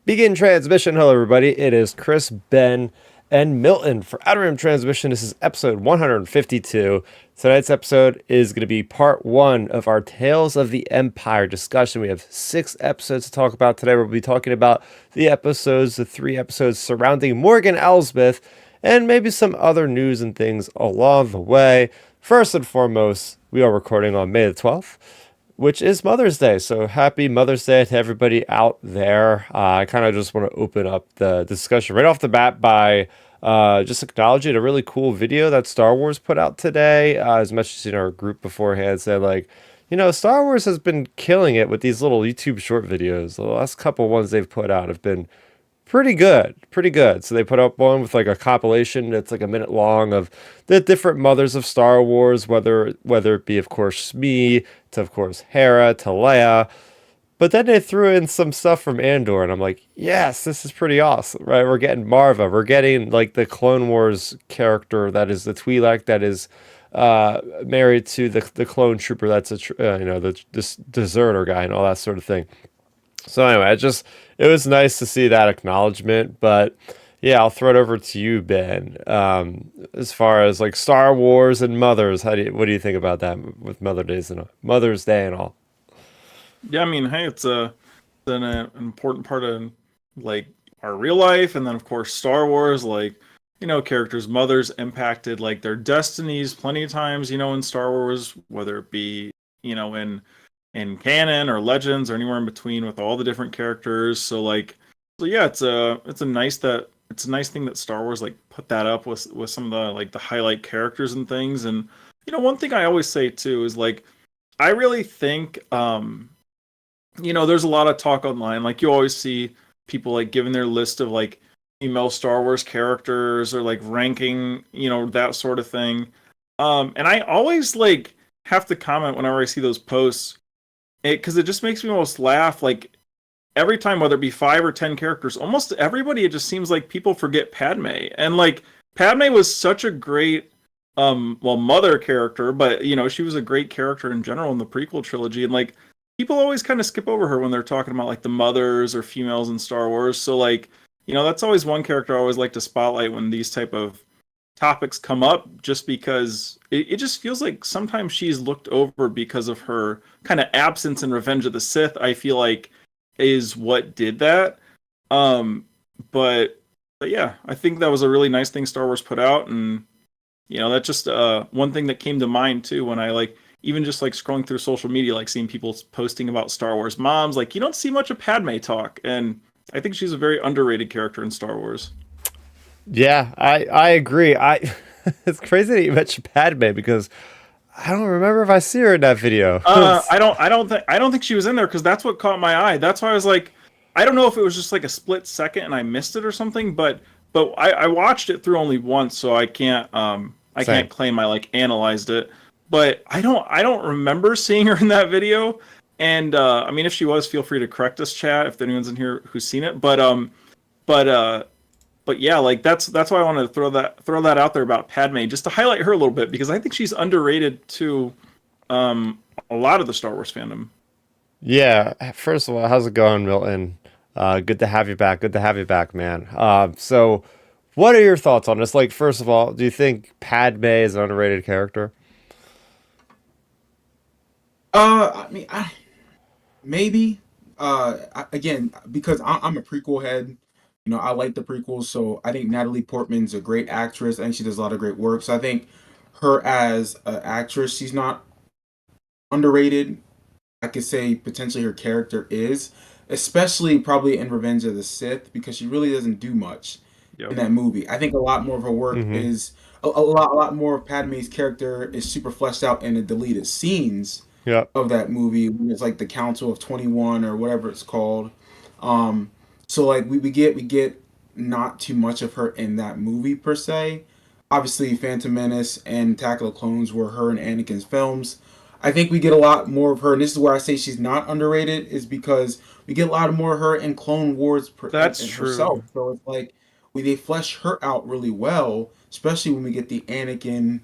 Begin transmission. Hello, everybody. It is Chris, Ben, and Milton for Outer Rim Transmission. This is episode 152. Tonight's episode is going to be part one of our Tales of the Empire discussion. We have 6 episodes to talk about today. We'll be talking about the 3 episodes surrounding Morgan Elsbeth, and maybe some other news and things along the way. First and foremost, we are recording on May the 12th, which is Mother's Day. So happy Mother's Day to everybody out there. I kind of just want to open up the discussion right off the bat by just acknowledging a really cool video that Star Wars put out today. As much as in our group beforehand said, like, Star Wars has been killing it with these little YouTube short videos. The last couple ones they've put out have been pretty good, pretty good. So they put up one with like a compilation that's like a minute long of the different mothers of Star Wars, whether it be, of course, Shmi, to of course Hera, to Leia. But then they threw in some stuff from Andor, and I'm like, yes, this is pretty awesome, right? We're getting Marva, we're getting like the Clone Wars character that is the Twi'lek that is married to the clone trooper that's this deserter guy and all that sort of thing. So anyway, it was nice to see that acknowledgement, but yeah, I'll throw it over to you, Ben. As far as like Star Wars and mothers, what do you think about that with Mother's Day and all? Yeah, I mean, hey, it's an important part of like our real life, and then of course Star Wars, like characters' mothers impacted like their destinies plenty of times, in Star Wars, whether it be in canon or legends or anywhere in between with all the different characters. So yeah, it's a nice thing that Star Wars like put that up with some of the like the highlight characters and things. And one thing I always say too is like I really think there's a lot of talk online. Like you always see people like giving their list of like female Star Wars characters or like ranking, that sort of thing. And I always like have to comment whenever I see those posts, because it just makes me almost laugh. Like every time, whether it be 5 or 10 characters, almost everybody, it just seems like people forget Padme. And like Padme was such a great mother character, but she was a great character in general in the prequel trilogy. And like people always kind of skip over her when they're talking about like the mothers or females in Star Wars. So like, that's always one character I always like to spotlight when these type of topics come up, just because it just feels like sometimes she's looked over because of her kind of absence in Revenge of the Sith. I feel like is what did that. Um, but yeah, I think that was a really nice thing Star Wars put out, and that's just one thing that came to mind too when I like even just like scrolling through social media, like seeing people posting about Star Wars moms. Like you don't see much of Padme talk, and I think she's a very underrated character in Star Wars. Yeah, I agree. It's crazy that you mentioned Padme because I don't remember if I see her in that video. I don't think she was in there because that's what caught my eye. That's why I was like, I don't know if it was just like a split second and I missed it or something, but I watched it through only once, so I Same. can't claim I like analyzed it. But I don't remember seeing her in that video. And I mean, if she was, feel free to correct us, chat, if anyone's in here who's seen it. But but yeah, like that's why I wanted to throw that out there about Padme, just to highlight her a little bit, because I think she's underrated to a lot of the Star Wars fandom. Yeah, first of all, how's it going, Milton? Good to have you back. Good to have you back, man. So what are your thoughts on this? Like, first of all, do you think Padme is an underrated character? I mean, maybe. Again, because I'm a prequel head. I like the prequels, so I think Natalie Portman's a great actress. I think she does a lot of great work. So I think her as an actress, she's not underrated. I could say potentially her character is, especially probably in Revenge of the Sith, because she really doesn't do much in Yep. that movie. I think a lot more of her work Mm-hmm. is a lot more of Padme's character is super fleshed out in the deleted scenes Yep. of that movie. When it's like the Council of 21 or whatever it's called. Um, so like we get not too much of her in that movie per se. Obviously, Phantom Menace and Attack of the Clones were her and Anakin's films. I think we get a lot more of her, and this is where I say she's not underrated, is because we get a lot more of her in Clone Wars That's in true. herself. So it's like they flesh her out really well, especially when we get the Anakin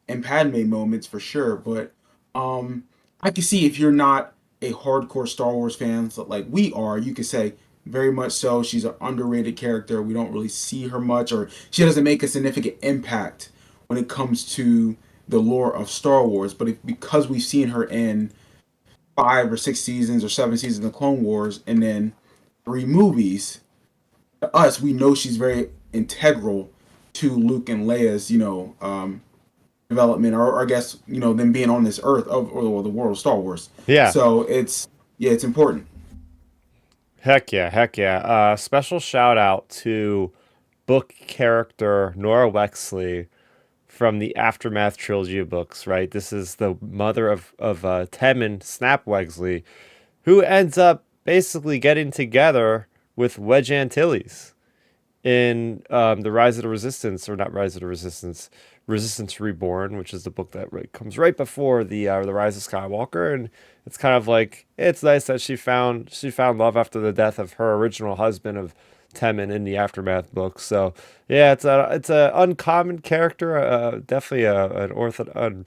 and Padme moments for sure. But um, I can see if you're not a hardcore Star Wars fan like we are, you could say very much so. She's an underrated character. We don't really see her much, or she doesn't make a significant impact when it comes to the lore of Star Wars. But because we've seen her in 5 or 6 seasons or 7 seasons of Clone Wars, and then 3 movies, to us, we know she's very integral to Luke and Leia's, development, or I guess, them being on this Earth or the world of Star Wars. Yeah. So it's important. Heck yeah, heck yeah. Special shout out to book character Nora Wexley from the Aftermath trilogy of books, right? This is the mother of Temmin Snap Wexley, who ends up basically getting together with Wedge Antilles in the Rise of the Resistance, or not Rise of the Resistance, Resistance Reborn, which is the book that comes right before the Rise of Skywalker, and it's kind of like it's nice that she found love after the death of her original husband of Temin in the Aftermath book. So yeah, it's a uncommon character, definitely an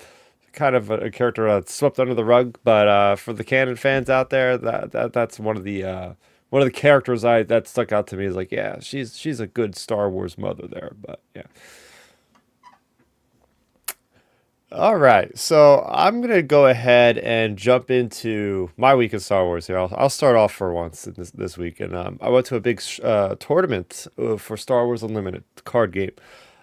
kind of a character that's swept under the rug, but for the canon fans out there, that's one of the characters I that stuck out to me is like, yeah, she's a good Star Wars mother there. But yeah. All right, so I'm gonna go ahead and jump into my week in Star Wars here. I'll start off for once in this week, and I went to a big tournament for Star Wars Unlimited card game.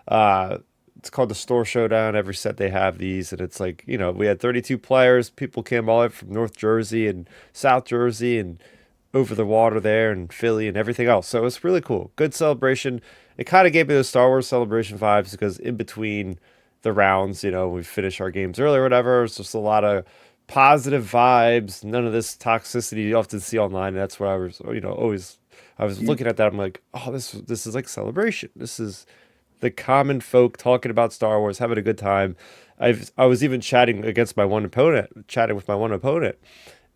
It's called the Store Showdown. Every set they have these, and it's like, we had 32 players. People came all the way from North Jersey and South Jersey and over the water there and Philly and everything else. So it's really cool. Good celebration. It kind of gave me the Star Wars celebration vibes because in between the rounds, we finish our games early or whatever. It's just a lot of positive vibes. None of this toxicity you often see online. And that's what I was, always. I was looking at that. I'm like, oh, this is like celebration. This is the common folk talking about Star Wars, having a good time. I was even chatting with my one opponent,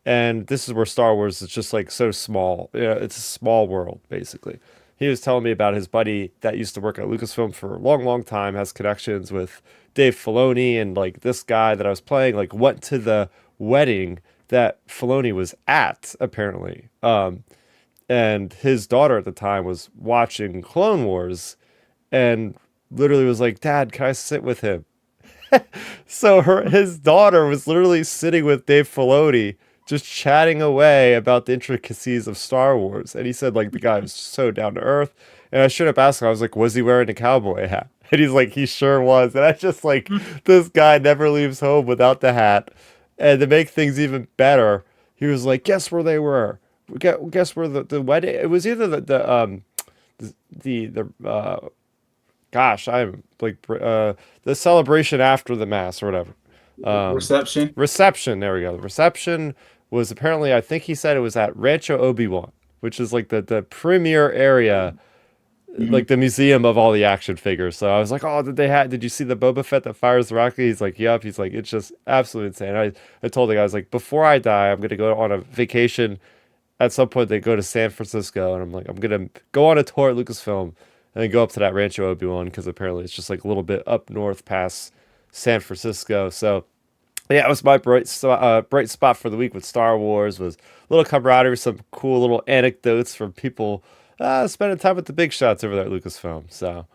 and this is where Star Wars is just like so small. It's a small world basically. He was telling me about his buddy that used to work at Lucasfilm for a long, long time, has connections with Dave Filoni, and like this guy that I was playing, like went to the wedding that Filoni was at apparently. And his daughter at the time was watching Clone Wars, and literally was like, "Dad, can I sit with him?" So his daughter was literally sitting with Dave Filoni, just chatting away about the intricacies of Star Wars. And he said like the guy was so down to earth. And I should have asked him, I was like, was he wearing a cowboy hat? And he's like, he sure was. And I just like, this guy never leaves home without the hat. And to make things even better, he was like, guess where they were? Guess where the wedding? It was either the gosh, I'm like the celebration after the mass or whatever. Reception. Reception. There we go. The reception was apparently, I think he said it was at Rancho Obi-Wan, which is like the premier area, Hmm. like the museum of all the action figures. So I was like, oh, did you see the Boba Fett that fires the rocket? He's like, yep. He's like, it's just absolutely insane. I told the guy, I was like, before I die, I'm going to go on a vacation. At some point, they go to San Francisco, and I'm like, I'm going to go on a tour at Lucasfilm and then go up to that Rancho Obi-Wan because apparently it's just like a little bit up north past San Francisco. So yeah, it was my bright spot for the week with Star Wars. Was a little camaraderie, some cool little anecdotes from people spending time with the big shots over there at Lucasfilm. So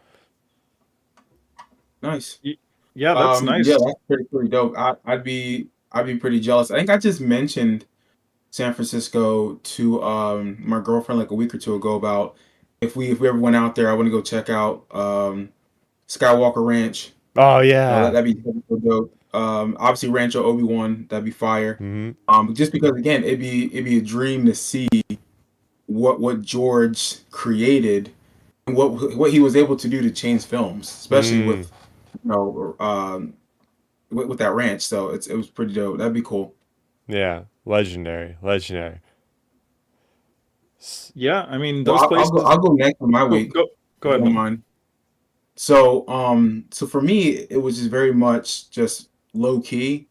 Nice. Y- Yeah, that's Yeah, nice. that's pretty dope. I'd be pretty jealous. I think I just mentioned San Francisco to my girlfriend like a week or two ago about if we ever went out there, I want to go check out Skywalker Ranch. oh That yeah, that'd be so dope. Obviously Rancho Obi-Wan, that'd be fire. hmm Just because again, it'd be a dream to see what George created and what he was able to do to change films, especially mm, with with that ranch. So it was pretty dope. That'd be cool. yeah, legendary, legendary. Yeah, I mean Well, those I'll go. places. I'll go next for my Oh, week, go if you ahead, don't Milton. mind. So for me, it was just very much just low key.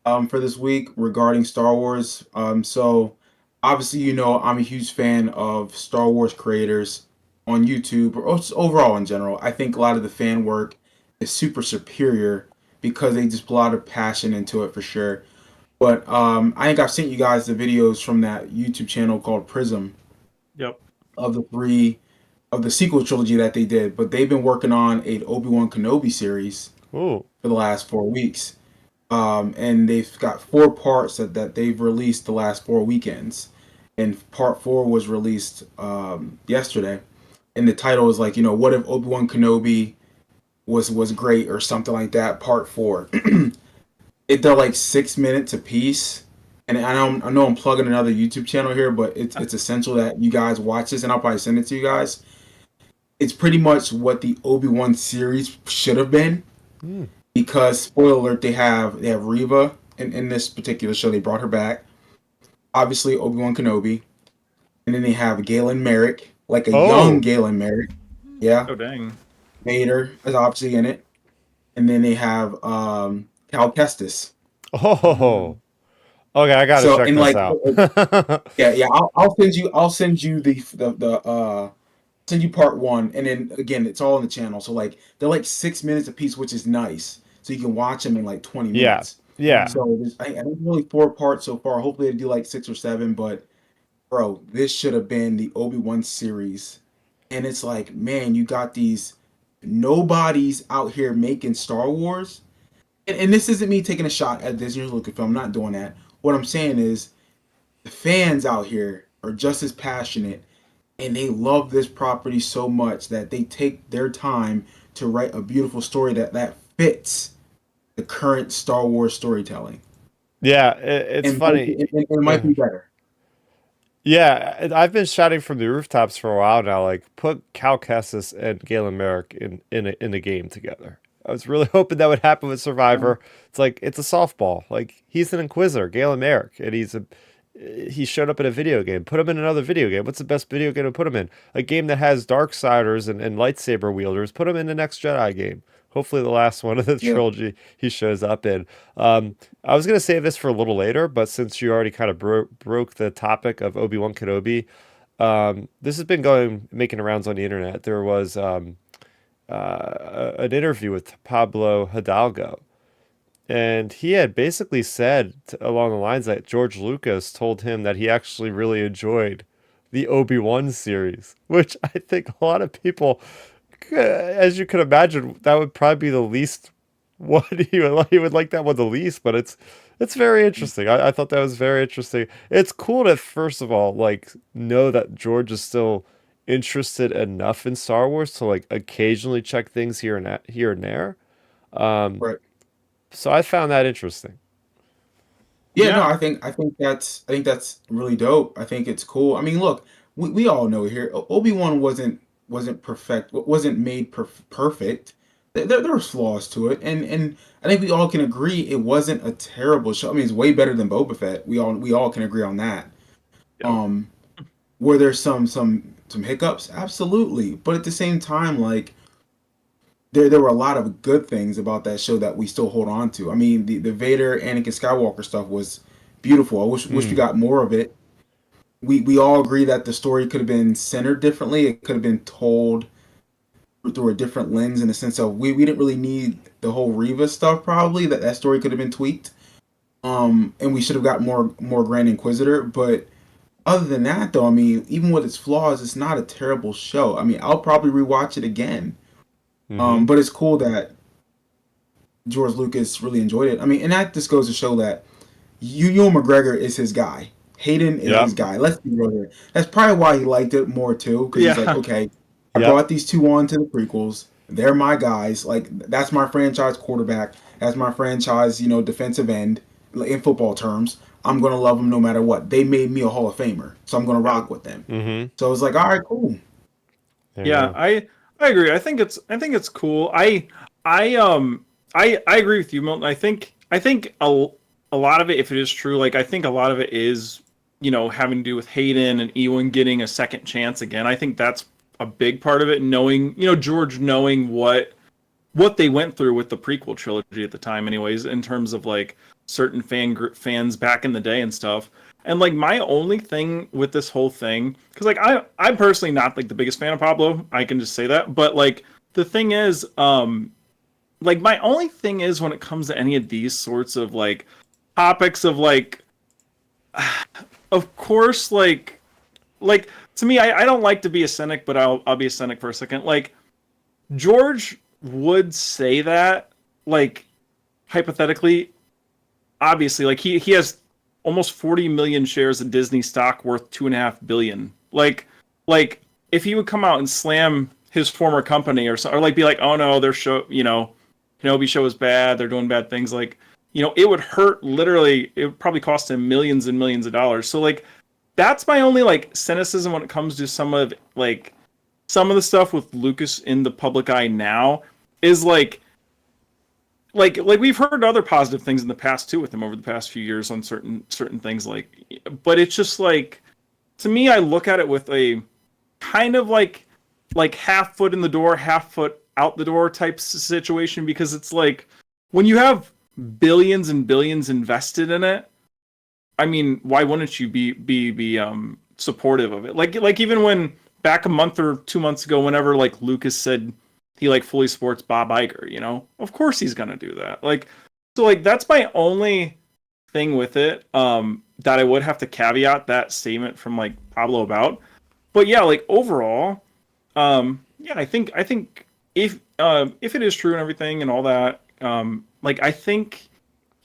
For this week regarding Star Wars. So obviously, I'm a huge fan of Star Wars creators on YouTube or just overall in general. I think a lot of the fan work is super superior because they just put a lot of passion into it for sure. But I think I've sent you guys the videos from that YouTube channel called Prism. Yep. of the three of the sequel trilogy that they did, but they've been working on a Obi-Wan Kenobi series Ooh. for the last 4 weeks. And they've got 4 parts that they've released the last 4 weekends. And part 4 was released yesterday. And the title is like, what if Obi-Wan Kenobi was great or something like that, part 4. They're like 6 minutes apiece. And I know I'm plugging another YouTube channel here, but it's essential that you guys watch this, and I'll probably send it to you guys. It's pretty much what the Obi-Wan series should have been, Hmm. because spoiler alert, they have Reva in this particular show. They brought her back. Obviously Obi-Wan Kenobi, and then they have Galen Merrick, like a young Oh. Galen Merrick. Yeah, Oh dang. Vader is obviously in it, and then they have Cal Kestis. Mm. Oh. Okay, I gotta So check and this like out. yeah, I'll send you the send you part 1, and then again it's all on the channel. So like they're like 6 minutes a piece, which is nice. So you can watch them in like 20 Yeah. minutes. Yeah. So I think really 4 parts so far. Hopefully they do like 6 or 7. But bro, this should have been the Obi-Wan series. And it's like, man, you got these nobodies out here making Star Wars. And this isn't me taking a shot at Disney or Lucasfilm. I'm not doing that. What I'm saying is the fans out here are just as passionate, and they love this property so much that they take their time to write a beautiful story that fits the current Star Wars storytelling. Yeah, it's And might be, funny. it might be better. Yeah, I've been shouting from the rooftops for a while now, like put Cal Kestis and Galen Merrick in a game together. I was really hoping that would happen with Survivor. It's like it's a softball. Like he's an Inquisitor, Galen Merrick, and he showed up in a video game. Put him in another video game. What's the best video game to put him in? A game that has Darksiders and lightsaber wielders. Put him in the next Jedi game. Hopefully, the last one of the Yeah. trilogy he shows up in. I was gonna save this for a little later, but since you already kind of broke the topic of Obi-Wan Kenobi, this has been making rounds on the internet. There was an interview with Pablo Hidalgo, and he had basically said along the lines that George Lucas told him that he actually really enjoyed the Obi-Wan series, which I think a lot of people, as you can imagine, that would probably be the least one he would like that one the least, but it's very interesting. I thought that was very interesting. It's cool to first of all like know that George is still interested enough in Star Wars to like occasionally check things here and there. Um, Right. so I found that interesting. Yeah, no, Yeah. I think that's really dope. I think it's cool. I mean, look, we all know here, Obi-Wan wasn't perfect, wasn't made perfect. There were flaws to it, and I think we all can agree it wasn't a terrible show. I mean, it's way better than Boba Fett. We all can agree on that. Yep. Um, were there some hiccups? Absolutely, but at the same time, like there were a lot of good things about that show that we still hold on to. I mean, the Vader Anakin Skywalker stuff was beautiful. I wish we Mm. got more of it. We all agree that the story could have been centered differently. It could have been told through a different lens, in the sense of we didn't really need the whole Reva stuff. Probably that story could have been tweaked. And we should have got more Grand Inquisitor. But other than that, though, I mean, even with its flaws, it's not a terrible show. I mean, I'll probably rewatch it again. Mm-hmm. But it's cool that George Lucas really enjoyed it. I mean, and that just goes to show that Ewan McGregor is his guy. Hayden is his Yep. guy. Let's be real here. That's probably why he liked it more too, because he's like, Yeah. okay, I Yep. brought these two on to the prequels. They're my guys. Like that's my franchise quarterback. That's my franchise, defensive end in football terms. I'm gonna love them no matter what. They made me a Hall of Famer, so I'm gonna rock with them. Mm-hmm. So it's like, all right, cool. There you Yeah, go. I agree. I think it's cool. I I agree with you, Milton. I think a lot of it, if it is true, like I think a lot of it is, having to do with Hayden and Ewan getting a second chance again. I think that's a big part of it, knowing, George knowing what they went through with the prequel trilogy at the time, anyways, in terms of like certain fans back in the day and stuff. And like my only thing with this whole thing, because like I'm personally not like the biggest fan of Pablo, I can just say that. But like the thing is, like my only thing is when it comes to any of these sorts of like topics of like, of course, like to me, I don't like to be a cynic, but I'll be a cynic for a second. Like George would say that, like hypothetically, obviously, like he has almost 40 million shares of Disney stock worth 2.5 billion. Like if he would come out and slam his former company or like be like, oh no, their show, Kenobi show is bad, they're doing bad things, like, it would hurt literally. It would probably cost him millions and millions of dollars. So like that's my only like cynicism when it comes to some of the stuff with Lucas in the public eye now is like we've heard other positive things in the past too with him over the past few years on certain things, but it's just like, to me, I look at it with a kind of like half foot in the door, half foot out the door type situation, because it's like when you have billions and billions invested in it, I mean, why wouldn't you be supportive of it? Like even when back a month or 2 months ago, whenever like Lucas said he like fully supports Bob Iger, of course he's gonna do that. Like, so like that's my only thing with it, that I would have to caveat that statement from like Pablo about. But yeah, like overall, yeah, I think if it is true and everything and all that, like I think,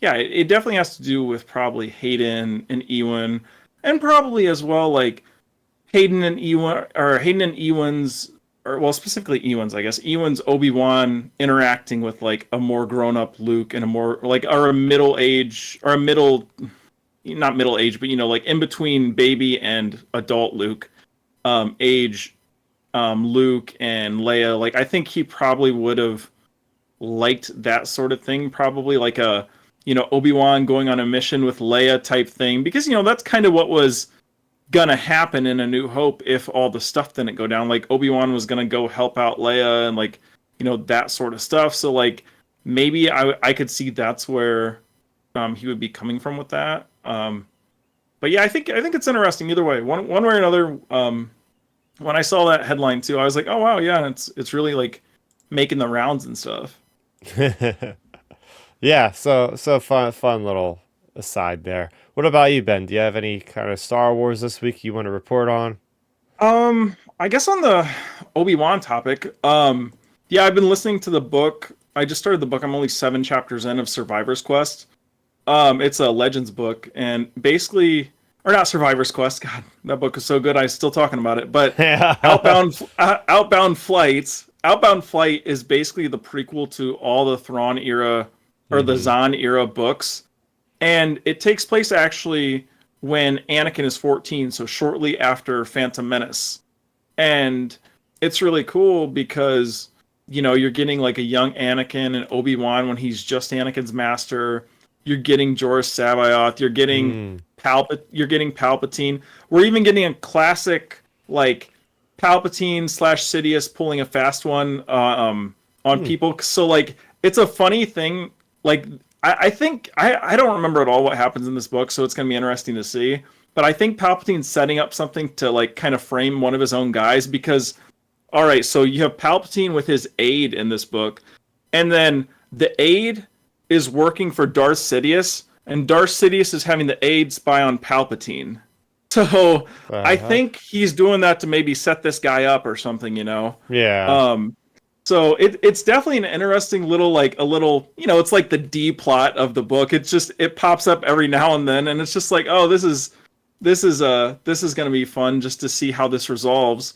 yeah, it definitely has to do with probably Hayden and Ewan, and probably as well like Hayden and Ewan's, or well, specifically Ewan's, I guess. Ewan's Obi-Wan interacting with like a more grown-up Luke and a more like, or a middle age, or a middle, not middle age, but like in between baby and adult Luke, age, Luke and Leia. Like I think he probably would have liked that sort of thing, probably like a, Obi-Wan going on a mission with Leia type thing, because that's kind of what was gonna happen in A New Hope if all the stuff didn't go down. Like Obi-Wan was gonna go help out Leia and like, that sort of stuff. So like maybe I could see that's where he would be coming from with that. But yeah, I think it's interesting either way. One way or another. When I saw that headline too, I was like, oh wow, yeah, and it's really like making the rounds and stuff. Yeah, so fun little aside there. What about you, Ben? Do you have any kind of Star Wars this week you want to report on? I guess on the Obi-Wan topic, yeah, I've been listening to the book. I just started the book. I'm only 7 chapters in of Survivor's Quest. It's a Legends book, and basically, or not Survivor's Quest. God, that book is so good. I'm still talking about it. But Outbound Flight is basically the prequel to all the Thrawn era or the Zahn era books. And it takes place actually when Anakin is 14, so shortly after Phantom Menace. And it's really cool because, you're getting like a young Anakin and Obi-Wan when he's just Anakin's master. You're getting Joruus C'baoth. You're getting Palpatine. We're even getting a classic like Palpatine / Sidious pulling a fast one on people. So like it's a funny thing. Like I think I don't remember at all what happens in this book, so it's gonna be interesting to see. But I think Palpatine's setting up something to like kind of frame one of his own guys, because all right, so you have Palpatine with his aide in this book, and then the aide is working for Darth Sidious, and Darth Sidious is having the aide spy on Palpatine. So I think he's doing that to maybe set this guy up or something, Yeah. So it's definitely an interesting little, like a little, it's like the D plot of the book. It's just, it pops up every now and then, and it's just like, oh, this is going to be fun just to see how this resolves.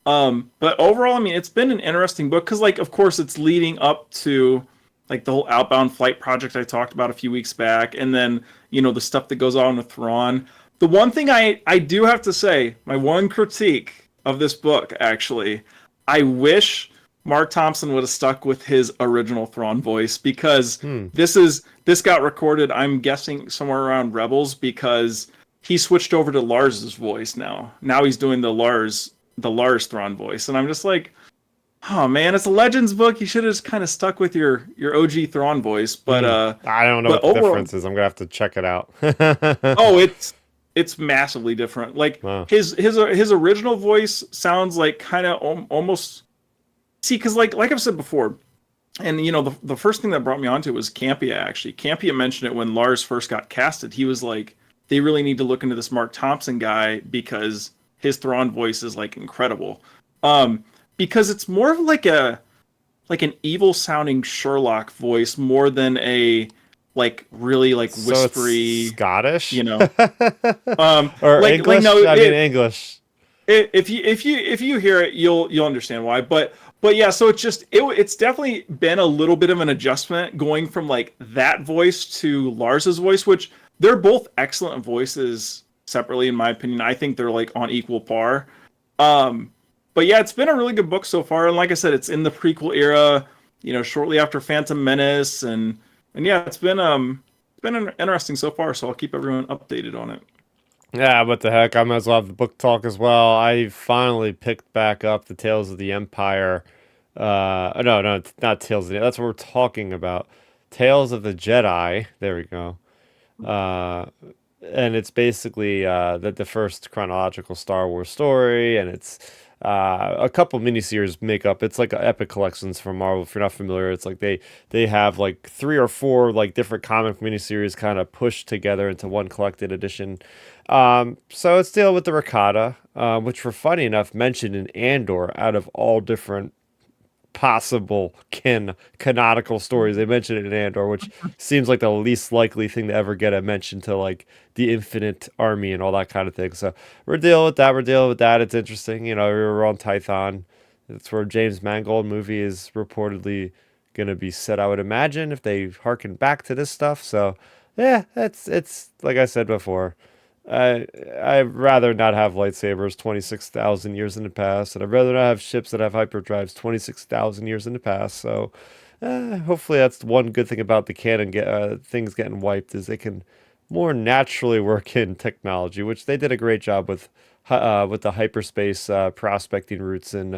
But overall, I mean, it's been an interesting book because, like, of course, it's leading up to like the whole Outbound Flight project I talked about a few weeks back, and then the stuff that goes on with Thrawn. The one thing I do have to say, my one critique of this book, actually, I wish Mark Thompson would have stuck with his original Thrawn voice, because this got recorded, I'm guessing, somewhere around Rebels, because he switched over to Lars's voice now. Now he's doing the Lars Thrawn voice, and I'm just like, oh man, it's a Legends book. You should have just kind of stuck with your OG Thrawn voice. But I don't know what the difference is. I'm gonna have to check it out. Oh, it's massively different. Like his original voice sounds like kind of almost. See, because like I've said before, and the first thing that brought me onto it was Campia. Actually, Campia mentioned it when Lars first got casted. He was like, they really need to look into this Mark Thompson guy, because his Thrawn voice is like incredible. Because it's more of like an evil sounding Sherlock voice more than a like really like So it's whispery, Scottish you know. or Like no, English? I mean English. if you hear it, you'll understand why. But yeah, so it's definitely been a little bit of an adjustment going from like that voice to Lars's voice, which they're both excellent voices separately, in my opinion. I think they're like on equal par. Um, but yeah, it's been a really good book so far, and like I said, it's in the prequel era, shortly after Phantom Menace, and yeah, it's been interesting so far. So I'll keep everyone updated on it. Yeah, what the heck? I might as well have the book talk as well. I finally picked back up the Tales of the Empire. No, no, it's not Tales of the. That's what we're talking about. Tales of the Jedi. There we go. Uh, and it's basically the first chronological Star Wars story, and it's a couple miniseries make up. It's like epic collections from Marvel. If you're not familiar, it's like they have like three or four like different comic miniseries kind of pushed together into one collected edition. So it's dealing with the Rakata, which were funny enough mentioned in Andor out of all different possible canonical stories. They mentioned it in Andor, which seems like the least likely thing to ever get a mention to like the Infinite Army and all that kind of thing. So we're dealing with that. We're dealing with that. It's interesting. We're on Tython. It's where James Mangold movie is reportedly going to be set, I would imagine, if they harken back to this stuff. So yeah, it's like I said before. I'd rather not have lightsabers 26,000 years in the past, and I'd rather not have ships that have hyperdrives 26,000 years in the past. So, hopefully, that's one good thing about the canon. Things getting wiped is they can more naturally work in technology, which they did a great job with the hyperspace prospecting routes in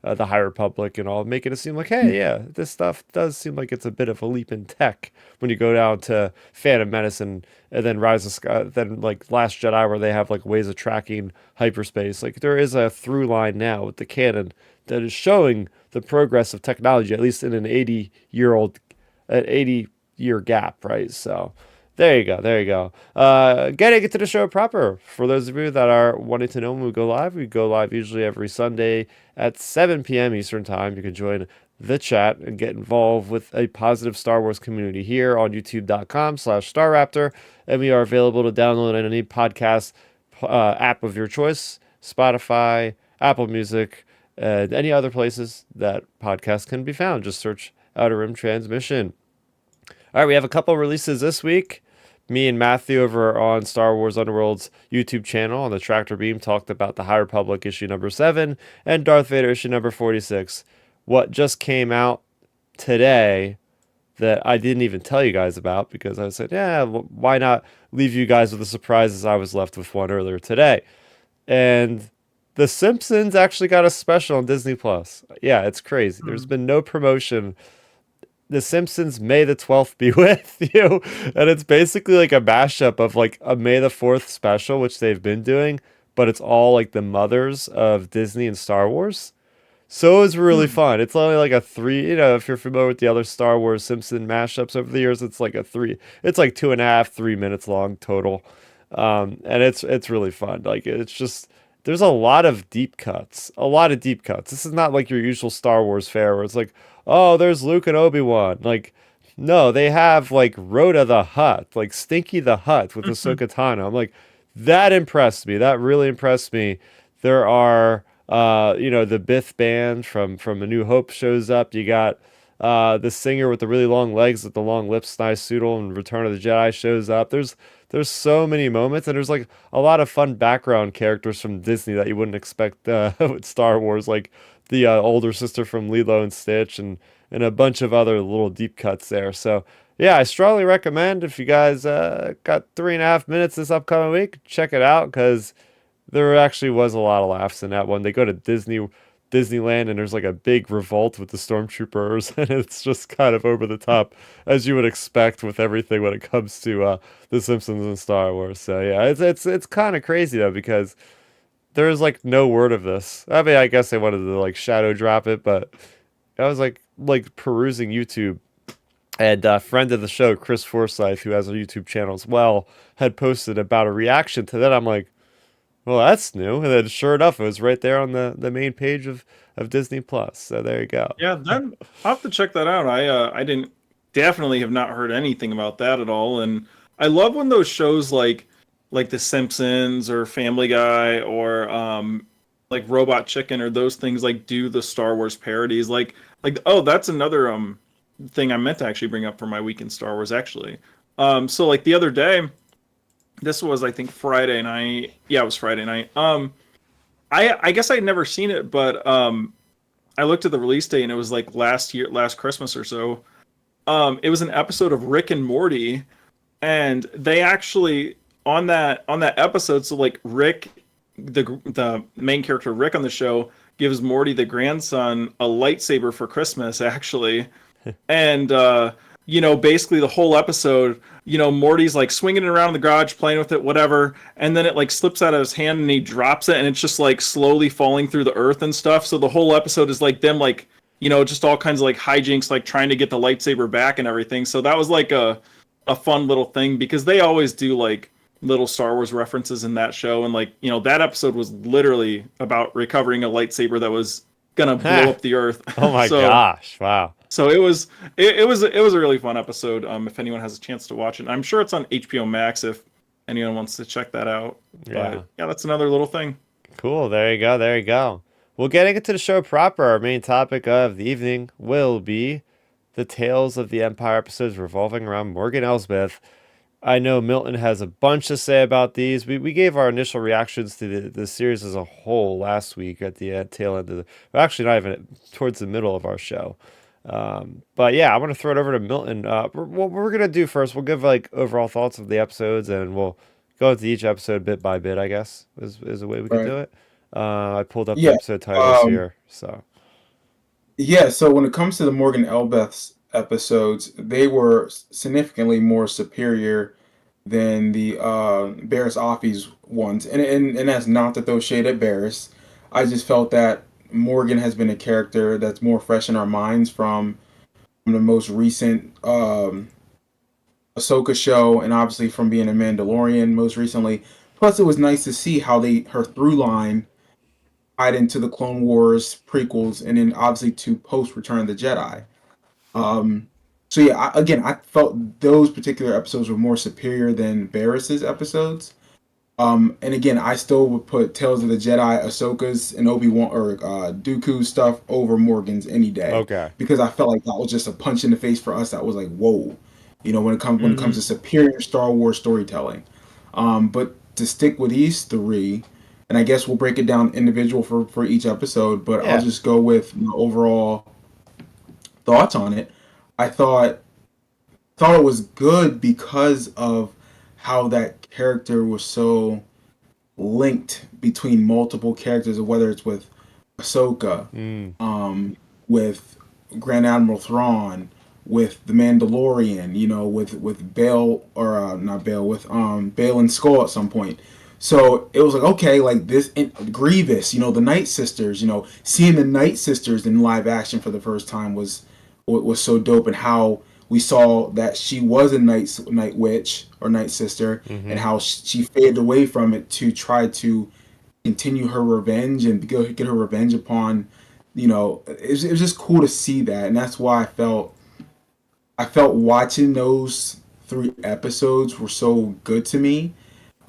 the High Republic and all, making it seem like, hey, yeah, this stuff does seem like it's a bit of a leap in tech when you go down to Phantom Menace and then Rise of Sky, then like Last Jedi, where they have like ways of tracking hyperspace. Like there is a through line now with the canon that is showing the progress of technology, at least in an 80-year gap, right? So. There you go. There you go. Getting into the show proper. For those of you that are wanting to know when we go live usually every Sunday at 7 p.m. Eastern Time. You can join the chat and get involved with a positive Star Wars community here on youtube.com/Starrapter. And we are available to download on any podcast app of your choice, Spotify, Apple Music, and any other places that podcasts can be found. Just search Outer Rim Transmission. All right, we have a couple releases this week. Me and Matthew over on Star Wars Underworld's YouTube channel on the Tractor Beam talked about the High Republic issue number 7 and Darth Vader issue number 46. What just came out today that I didn't even tell you guys about because I said, yeah, why not leave you guys with a surprise as I was left with one earlier today. And The Simpsons actually got a special on Disney Plus. Yeah, it's crazy. There's been no promotion. The Simpsons May the 12th be with you. And it's basically like a mashup of like a May the 4th special, which they've been doing, but it's all like the mothers of Disney and Star Wars. So it was really fun. It's only like a three, if you're familiar with the other Star Wars Simpson mashups over the years, it's like it's like 2.5, 3 minutes long total. And it's really fun. Like it's just, there's a lot of deep cuts. A lot of deep cuts. This is not like your usual Star Wars fare where it's like, oh, there's Luke and Obi-Wan. Like, no, they have like Rhoda the Hutt, like Stinky the Hutt with Ahsoka Tano. I'm like, that impressed me. That really impressed me. There are, the Bith band from A New Hope shows up. You got the singer with the really long legs with the long lips, Nice Soodle, and Return of the Jedi shows up. There's so many moments, and there's like a lot of fun background characters from Disney that you wouldn't expect with Star Wars, like the older sister from Lilo and Stitch, and a bunch of other little deep cuts there. So yeah, I strongly recommend if you guys got 3.5 minutes this upcoming week, check it out because there actually was a lot of laughs in that one. They go to Disneyland and there's like a big revolt with the stormtroopers and it's just kind of over the top as you would expect with everything when it comes to The Simpsons and Star Wars. So yeah, it's kind of crazy though because there's like no word of this. I mean, I guess they wanted to like shadow drop it, but I was like perusing YouTube and a friend of the show, Chris Forsyth, who has a YouTube channel as well, had posted about a reaction to that. I'm like, Well, that's new. And then sure enough, it was right there on the main page of Disney Plus. So there you go. Yeah, then I'll have to check that out. I didn't definitely have not heard anything about that at all. And I love when those shows like The Simpsons or Family Guy or like Robot Chicken or those things like do the Star Wars parodies. Like oh, that's another thing I meant to actually bring up for my week in Star Wars actually. So like the other day, this was I think Friday night. Yeah, it was Friday night. I guess I'd never seen it, but I looked at the release date and it was like last Christmas or so. It was an episode of Rick and Morty, and they actually on that episode, so like Rick, the main character Rick on the show, gives Morty the grandson a lightsaber for Christmas actually, and basically the whole episode, Morty's like swinging it around in the garage, playing with it, whatever, and then it like slips out of his hand and he drops it, and it's just like slowly falling through the earth and stuff. So the whole episode is like them like, just all kinds of like hijinks, like trying to get the lightsaber back and everything. So that was like a fun little thing because they always do like little Star Wars references in that show, and like that episode was literally about recovering a lightsaber that was gonna blow up the earth. Oh my So gosh! Wow. so it was a really fun episode. If anyone has a chance to watch it, I'm sure it's on HBO Max if anyone wants to check that out. Yeah. But yeah, that's another little thing. Cool. There you go. There you go. Well, getting into the show proper, our main topic of the evening will be the Tales of the Empire episodes revolving around Morgan Elsbeth. I know Milton has a bunch to say about these. We gave our initial reactions to the series as a whole last week at the tail end of the, well, actually not even towards the middle of our show. But yeah, I want to throw it over to Milton. What we're gonna do first, we'll give like overall thoughts of the episodes, and we'll go into each episode bit by bit. I guess is a way we could Right. do it. I pulled up the Yeah. episode titles Um, here, so yeah. So when it comes to the Morgan Elbeth's episodes, they were significantly more superior than the Barris Offee's ones, and that's not to throw shade at Barris. I just felt that Morgan has been a character that's more fresh in our minds from the most recent Ahsoka show, and obviously from being a Mandalorian most recently. Plus, it was nice to see how her through line tied into the Clone Wars prequels, and then obviously to post Return of the Jedi. Um, so yeah, I felt those particular episodes were more superior than Barris's episodes. And again, I still would put Tales of the Jedi, Ahsoka's, and Obi-Wan or Dooku's stuff over Morgan's any day okay. because I felt like that was just a punch in the face for us. That was like, whoa, when it comes Hmm. to superior Star Wars storytelling. But to stick with these three, and I guess we'll break it down individual for each episode. But I'll Yeah, just go with my overall thoughts on it. I thought it was good because of how that character was so linked between multiple characters, whether it's with Ahsoka, mm, with Grand Admiral Thrawn, with the Mandalorian, with Bail or not Bail, with Bail and Skull at some point. So it was like okay, like this Grievous, the Night Sisters, seeing the Night Sisters in live action for the first time was so dope, and how we saw that she was a night witch or night sister, mm-hmm. and how she faded away from it to try to continue her revenge and get her revenge upon, it was just cool to see that, and that's why I felt watching those three episodes were so good to me.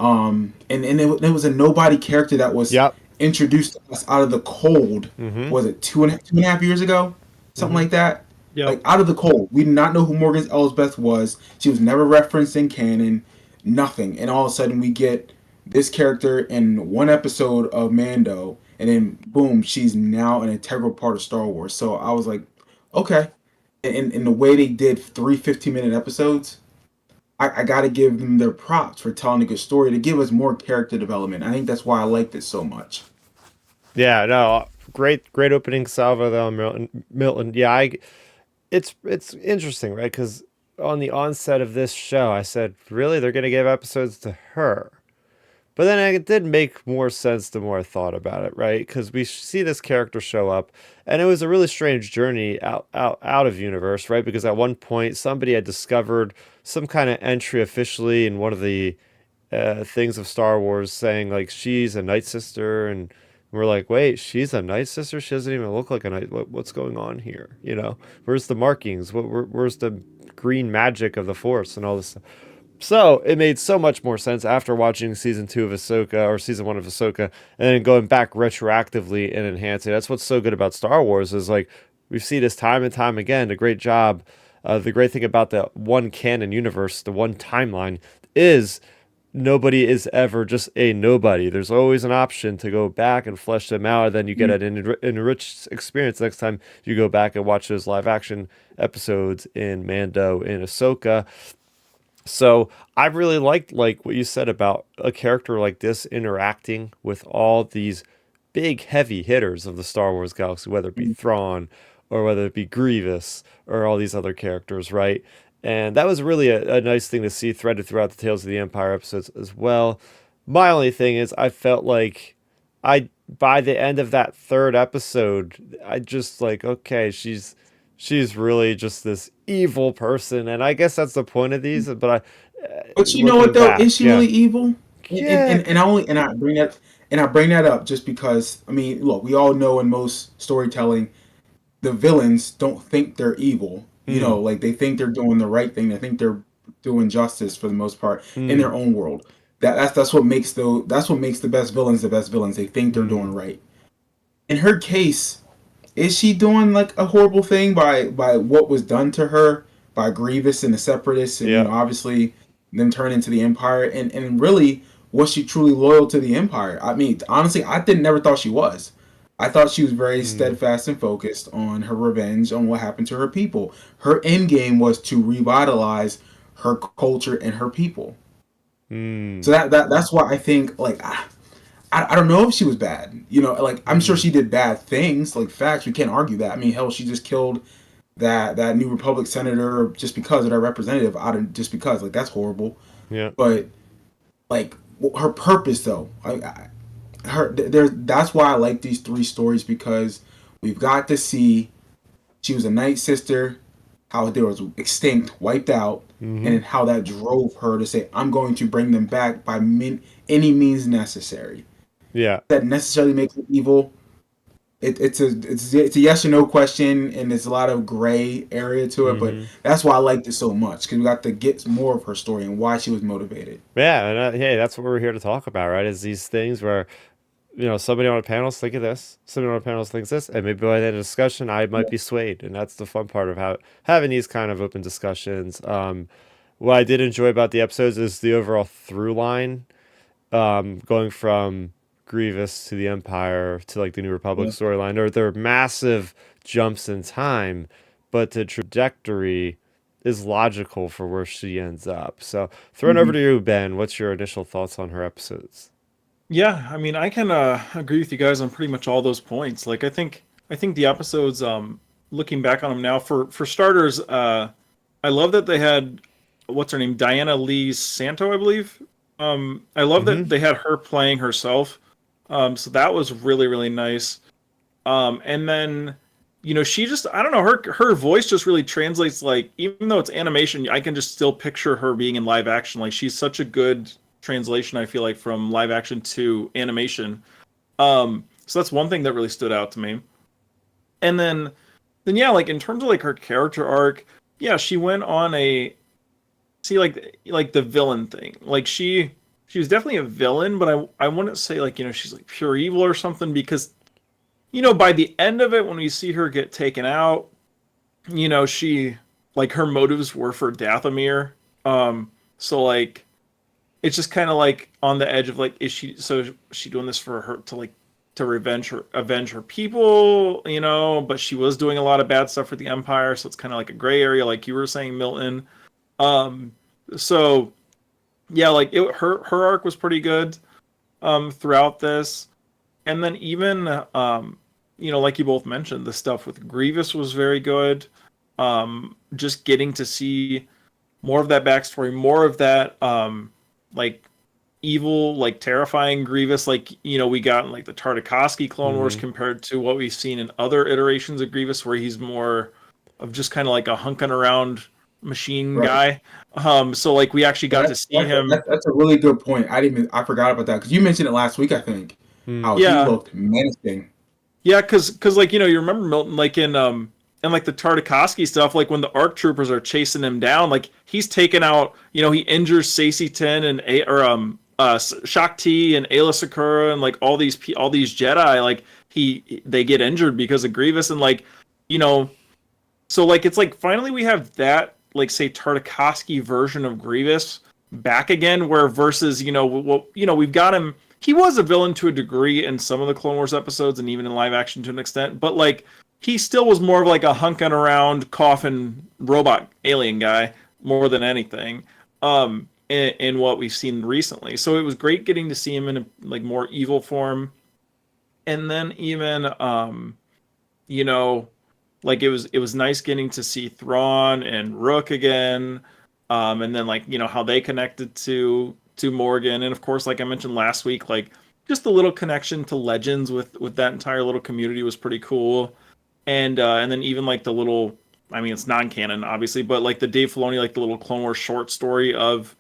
And it was a nobody character that was Yep. introduced to us out of the cold. Mm-hmm. Was it two and a half years ago, something Mm-hmm. like that? Yep. Like out of the cold, we did not know who Morgan Elsbeth was. She was never referenced in canon, nothing. And all of a sudden, we get this character in one episode of Mando, and then boom, she's now an integral part of Star Wars. So I was like, okay. And the way they did three 15-minute episodes, I got to give them their props for telling a good story to give us more character development. I think that's why I liked it so much. Yeah, no, great opening salvo though, Milton. Yeah, it's interesting, right? Because on the onset of this show, I said, really, they're gonna give episodes to her. But then it did make more sense the more I thought about it, right? Because we see this character show up, and it was a really strange journey out of universe, right? Because at one point somebody had discovered some kind of entry officially in one of the things of Star Wars saying like she's a Night Sister, and we're like, wait, she's a Night Sister? She doesn't even look like a Night. What's going on here? You know, where's the markings? Where's the green magic of the Force and all this stuff? So it made so much more sense after watching season 2 of Ahsoka or season 1 of Ahsoka, and then going back retroactively and enhancing. That's what's so good about Star Wars is like we see this time and time again. A great job. The great thing about the one canon universe, the one timeline, is nobody is ever just a nobody. There's always an option to go back and flesh them out, and then you get an enriched experience next time you go back and watch those live action episodes in Mando and Ahsoka. So I really liked like what you said about a character like this interacting with all these big heavy hitters of the Star Wars galaxy, whether it be Thrawn or whether it be Grievous or all these other characters, right? And that was really a nice thing to see threaded throughout the Tales of the Empire episodes as well. My only thing is I felt like I by the end of that third episode, I just like, okay, she's really just this evil person, and I guess that's the point of these. But But you know what looking though? back, Is she yeah, really evil? yeah, And I only and I bring that up just because I mean, look, we all know in most storytelling, the villains don't think they're evil. You mm, know, like they think they're doing the right thing. They think they're doing justice for the most part in mm, their own world. That's what makes the best villains the best villains. They think they're doing mm, right. In her case, is she doing like a horrible thing by what was done to her by Grievous and the Separatists, and yeah, obviously them turning into the Empire, and really was she truly loyal to the Empire? I mean, honestly, I didn't never thought she was. I thought she was very mm, steadfast and focused on her revenge on what happened to her people. Her end game was to revitalize her culture and her people. So mm, that's why I think like I don't know if she was bad. You know, like I'm sure mm, she did bad things, like facts. We can't argue that. I mean, hell, she just killed that New Republic senator just because of their representative out of just because like that's horrible. yeah, But like her purpose though, her there. That's why I like these three stories because we've got to see she was a Night Sister, how they was extinct, wiped out, mm-hmm, and how that drove her to say, "I'm going to bring them back by any means necessary." yeah, That necessarily makes it evil. It's a yes or no question, and there's a lot of gray area to it. But mm-hmm. that's why I liked it so much because we got to get more of her story and why she was motivated. Yeah, and hey, that's what we're here to talk about, right? Is these things where somebody on a panel think of this, somebody on a panel thinks this, and maybe by the end of the discussion, I might be swayed, and that's the fun part of having these kind of open discussions. What I did enjoy about the episodes is the overall through line, going from Grievous to the Empire to like the New Republic Yeah. storyline, or there are massive jumps in time, but the trajectory is logical for where she ends up. So, throwing over Hmm. to you, Ben, what's your initial thoughts on her episodes? Yeah, I mean, I can agree with you guys on pretty much all those points. Like, I think the episodes, looking back on them now, for starters, I love that they had what's her name, Diana Lee Santo, I believe. I love that Mm-hmm. they had her playing herself. So that was really really nice. And then, she just I don't know her voice just really translates. Like even though it's animation, I can just still picture her being in live action. Like she's such a good translation. I feel like from live action to animation. So that's one thing that really stood out to me. And then yeah, like in terms of like her character arc, yeah, she went on a see like the villain thing. Like she was definitely a villain, but I wouldn't say like she's like pure evil or something because by the end of it, when we see her get taken out, she like her motives were for Dathomir. So like it's just kind of like on the edge of like, is she doing this for her to like to avenge her people, but she was doing a lot of bad stuff for the Empire, so it's kind of like a gray area, like you were saying, Milton. Um, so yeah, like her arc was pretty good throughout this. And then even like you both mentioned, the stuff with Grievous was very good. Just getting to see more of that backstory, more of that like evil, like terrifying Grievous, like we got in like the Tartakovsky Clone Wars Mm-hmm. compared to what we've seen in other iterations of Grievous, where he's more of just kind of like a hunking around machine Right. guy. So like we actually got to see him. That's a really good point. I forgot about that because you mentioned it last week. I think Mm. how he Yeah, looked menacing. yeah, because like you remember Milton like in like the Tartakovsky stuff, like when the ARC troopers are chasing him down, like he's taken out, he injures Sacy Ten and Shakti and Ayla Sakura and like all these Jedi, like they get injured because of Grievous, and like you know so like it's like finally we have that, like, say Tartakovsky version of Grievous back again, where versus we've got him. He was a villain to a degree in some of the Clone Wars episodes and even in live action to an extent, but like he still was more of like a hunking around coffin robot alien guy more than anything. In what we've seen recently, so it was great getting to see him in a like more evil form, and then even you know like it was nice getting to see Thrawn and Rook again, and then like how they connected to Morgan, and of course, like I mentioned last week, like just the little connection to Legends with that entire little community was pretty cool, and then even like the little, I mean it's non-canon obviously, but like the Dave Filoni, like the little Clone Wars short story of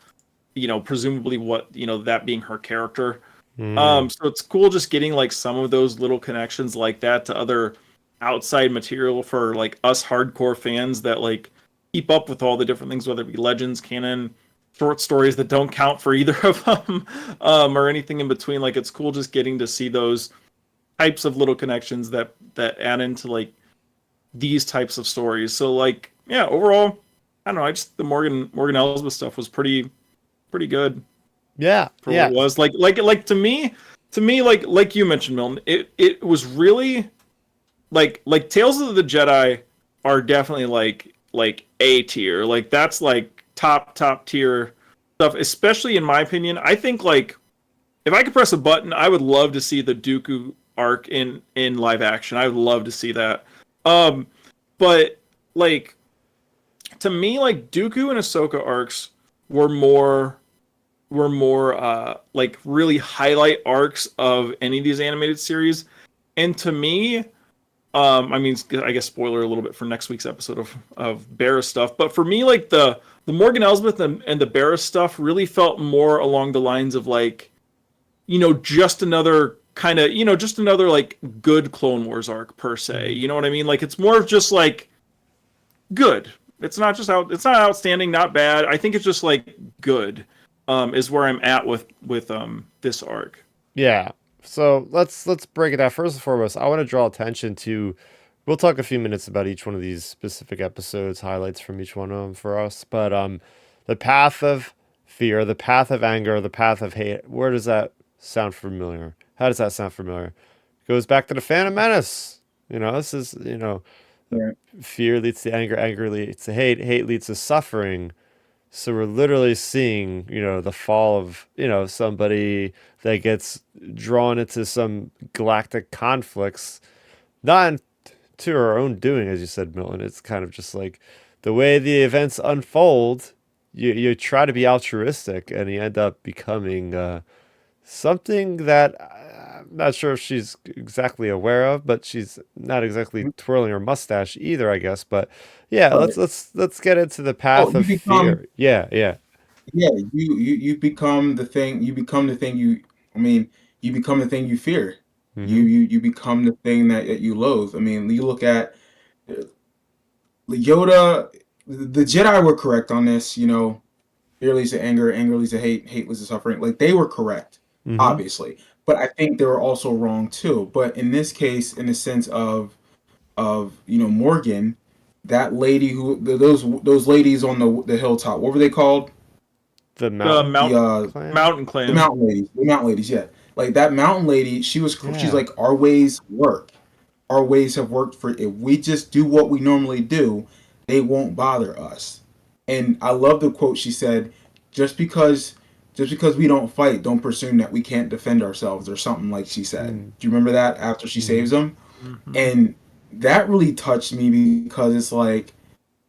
presumably what that being her character. Mm. So it's cool just getting like some of those little connections like that to other outside material for like us hardcore fans that like keep up with all the different things, whether it be Legends, canon, short stories that don't count for either of them, or anything in between. Like it's cool just getting to see those types of little connections that add into like these types of stories. So like yeah, overall, I don't know. I just the Morgan Elsbeth stuff was pretty good Yeah, for what yeah. it was. Like to me, like you mentioned, Milton, it was really like Tales of the Jedi are definitely like A tier. Like that's like top tier stuff, especially in my opinion. I think like if I could press a button, I would love to see the Dooku arc in live action. I would love to see that. Um but like to me, like Dooku and Ahsoka arcs were more like really highlight arcs of any of these animated series. And to me, I mean, I guess spoiler a little bit for next week's episode of Barris stuff, but for me, like the Morgan Elsbeth and the Barris stuff really felt more along the lines of like, just another kind of, just another like good Clone Wars arc per se. You know what I mean? Like it's more of just like good. It's not outstanding, not bad. I think it's just like good. Is where I'm at with this arc. Yeah. So let's break it down. First and foremost, I want to draw attention to. We'll talk a few minutes about each one of these specific episodes, highlights from each one of them for us. But the path of fear, the path of anger, the path of hate. Where does that sound familiar? How does that sound familiar? It goes back to the Phantom Menace. This is Yeah. fear leads to anger, anger leads to hate, hate leads to suffering. So we're literally seeing, the fall of, somebody that gets drawn into some galactic conflicts, not to her own doing, as you said, Milton. It's kind of just like the way the events unfold. You try to be altruistic, and you end up becoming something that I'm not sure if she's exactly aware of, but she's not exactly twirling her mustache either, I guess. But yeah, Right. let's get into the Oh, path you of become fear. Yeah, yeah. yeah. You become the thing. You become the thing you. I mean, you become the thing you fear. Mm-hmm. You become the thing that you loathe. I mean, you look at Yoda. The Jedi were correct on this. Fear leads to anger, anger leads to hate, hate leads to suffering. Like they were correct, Mm-hmm. obviously. But I think they were also wrong too. But in this case, in the sense of Morgan, that lady who those ladies on the hilltop, what were they called? The The mountain The clan. Mountain the Clan. mountain ladies, yeah. Like that mountain lady, she's Yeah. like our ways work. Our ways have worked for if we just do what we normally do, they won't bother us. And I love the quote she said, just because we don't fight, don't presume that we can't defend ourselves or something like she said. Mm. Do you remember that after she Mm-hmm. saves them? Hmm. And that really touched me because it's like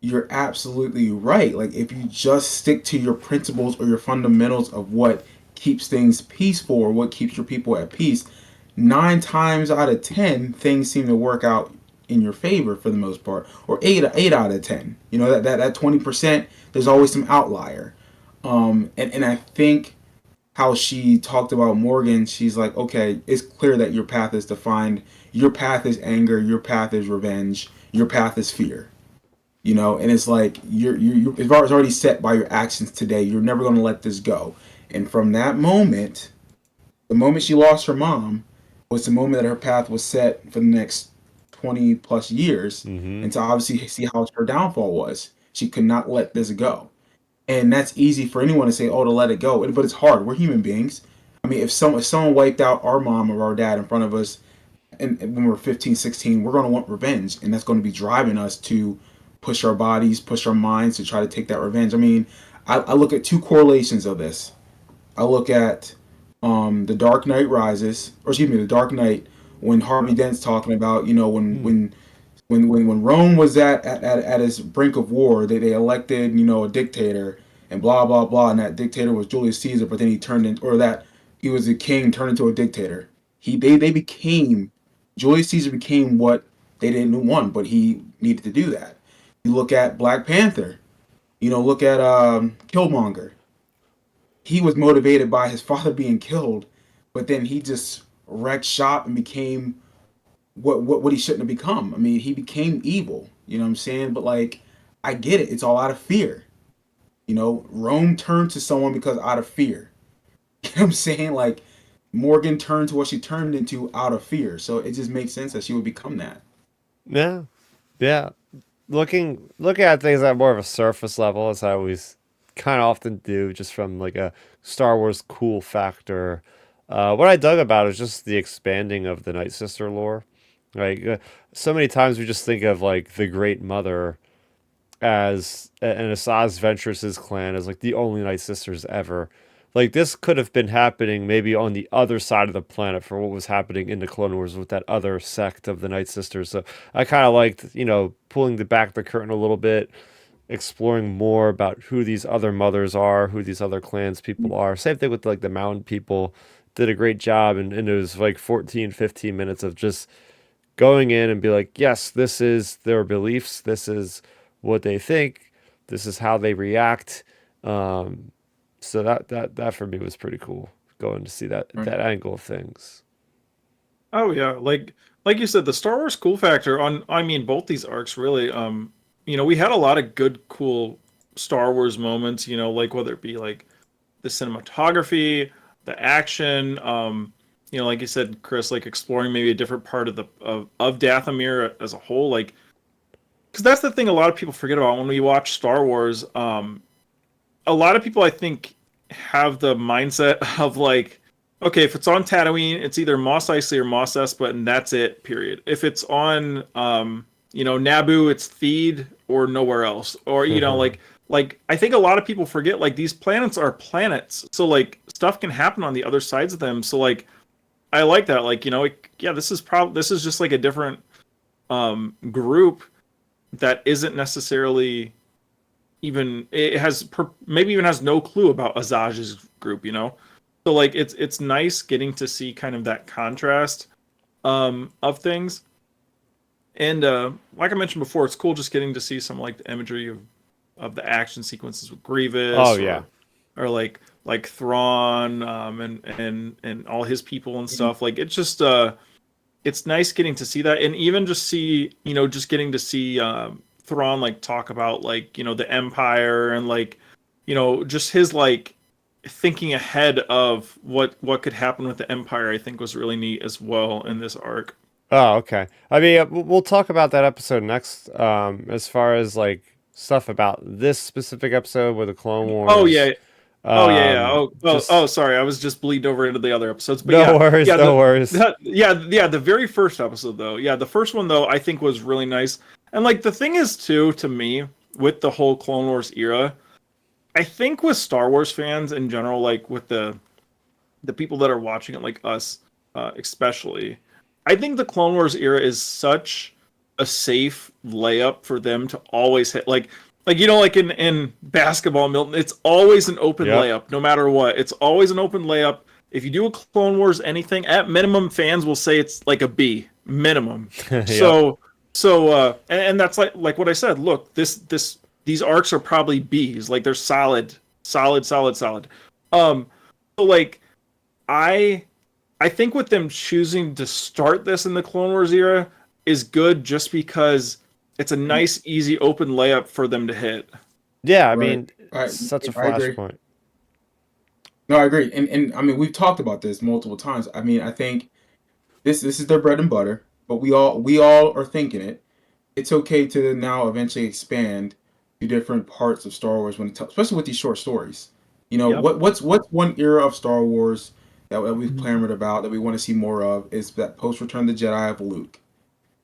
you're absolutely right. Like if you just stick to your principles or your fundamentals of what keeps things peaceful or what keeps your people at peace, 9 times out of 10 things seem to work out in your favor for the most part, or eight out of 10. You know, that 20%, there's always some outlier. And I think how she talked about Morgan, she's like, okay, it's clear that your path is defined. Your path is anger. Your path is revenge. Your path is fear. You know, and it's like it's already set by your actions today. You're never going to let this go. And from that moment, the moment she lost her mom, was the moment that her path was set for the next 20 plus years, Mm-hmm. and to obviously see how her downfall was. She could not let this go. And that's easy for anyone to say, oh, to let it go. But it's hard. We're human beings. I mean, if someone wiped out our mom or our dad in front of us and when we're 15, 16, we're going to want revenge. And that's going to be driving us to push our bodies, push our minds to try to take that revenge. I mean, I look at two correlations of this. I look at The Dark Knight Rises, or excuse me, The Dark Knight, when Harvey Dent's talking about, you know, when Rome was at its brink of war, they elected, you know, a dictator and blah blah blah, and that dictator was Julius Caesar, but then he turned in, or that he was a king turned into a dictator. They became Julius Caesar became what they didn't want, but he needed to do that. You look at Black Panther, you know, look at Killmonger. He was motivated by his father being killed, but then he just wrecked shop and became what he shouldn't have become. I mean, he became evil. You know what I'm saying? But like, I get it. It's all out of fear. You know, Rome turned to someone because out of fear. You know what I'm saying? Like, Morgan turned to what she turned into out of fear. So it just makes sense that she would become that. Yeah, yeah. Looking at things at more of a surface level, as I always kind of often do, just from like a Star Wars cool factor. What I dug about is just the expanding of the Night Sister lore. Like so many times we just think of like the Great Mother as and Asajj Ventress's clan as like the only Night Sisters ever. Like this could have been happening maybe on the other side of the planet for what was happening in the Clone Wars with that other sect of the Night Sisters. So I kind of liked, you know, pulling the curtain a little bit, exploring more about who these other mothers are, who these other clans people are. Same thing with like the mountain people. Did a great job, and it was like 14, 15 minutes of just going in and be like, yes, this is their beliefs, this is what they think, this is how they react. So that for me was pretty cool, going to see Right. that angle of things. Oh yeah, like you said, the Star Wars cool factor on I mean both these arcs really. You know, we had a lot of good, cool Star Wars moments. You know, like whether it be like the cinematography, the action. You know, like you said, Chris, like exploring maybe a different part of the of Dathomir as a whole. Like, because that's the thing a lot of people forget about when we watch Star Wars. A lot of people I think have the mindset of like, okay, if it's on Tatooine, it's either Mos Eisley or Mos Espa, and that's it. Period. If it's on, you know, Naboo, it's Theed or nowhere else. Or you know, like I think a lot of people forget like these planets are planets, so like stuff can happen on the other sides of them. So like I like that. Like you know, yeah, this is just like a different group that isn't necessarily even it has maybe even has no clue about Azaj's group, you know. So like it's nice getting to see kind of that contrast of things. And like I mentioned before, it's cool just getting to see some like the imagery of the action sequences with Oh Grievous yeah. or like Thrawn and all his people and stuff. Like it's just it's nice getting to see that, and even just see, you know, just getting to see Thrawn like talk about like, you know, the Empire and like, you know, just his like thinking ahead of what could happen with the Empire. I think was really neat as well in this arc. Oh, okay. I mean, we'll talk about that episode next. As far as like stuff about this specific episode with the Clone Oh yeah. Wars. Oh yeah, yeah. Just Sorry. I was just bleeding over into the other episodes. But no yeah, worries, yeah, no worries. yeah. The very first episode, though, yeah, the first one though, I think was really nice. And like the thing is, too, to me, with the whole Clone Wars era, I think with Star Wars fans in general, like with the people that are watching it, like us, especially, I think the Clone Wars era is such a safe layup for them to always hit. Like you know, like in basketball, Milton, it's always an open Yep. layup, no matter what. It's always an open layup. If you do a Clone Wars anything, at minimum, fans will say it's like a B minimum. Yep. So So and that's like what I said. Look, these arcs are probably B's. Like they're solid, solid, solid, solid. Um, so like I I think with them choosing to start this in the Clone Wars era is good just because it's a nice, easy, open layup for them to hit. Yeah, I Right. mean, I such a I agree. flashpoint. No, I agree. And I mean, we've talked about this multiple times. I mean, I think this is their bread and butter, but we all are thinking it. It's okay to now eventually expand to different parts of Star Wars especially with these short stories. You know, Yep. what's one era of Star Wars that we've Mhm. clamored about that we want to see more of is that post Return of the Jedi of Luke.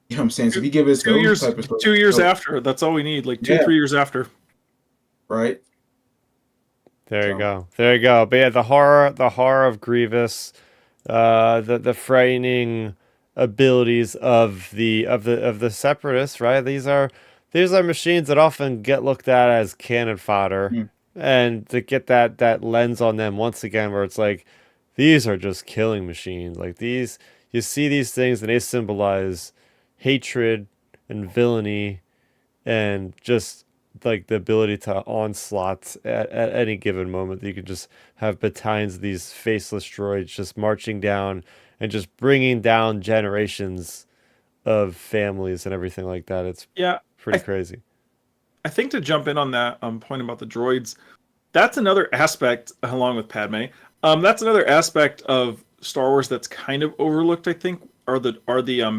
You know what I'm saying? So if Two, you give us two those years, type of stories, 2 years so after. That's all we need. Like two, yeah, 3 years after. right. There you So go. There you go. But yeah, the horror of Grievous, the frightening abilities of the separatists, right? These are machines that often get looked at as cannon fodder, mm, and to get that lens on them once again, where it's like these are just killing machines. Like these, you see these things and they symbolize hatred and villainy and just like the ability to onslaught at any given moment. You could just have battalions of these faceless droids just marching down and just bringing down generations of families and everything like that. It's Yeah, pretty I crazy. I think to jump in on that point about the droids, that's another aspect along with Padme. That's another aspect of Star Wars that's kind of overlooked. I think are the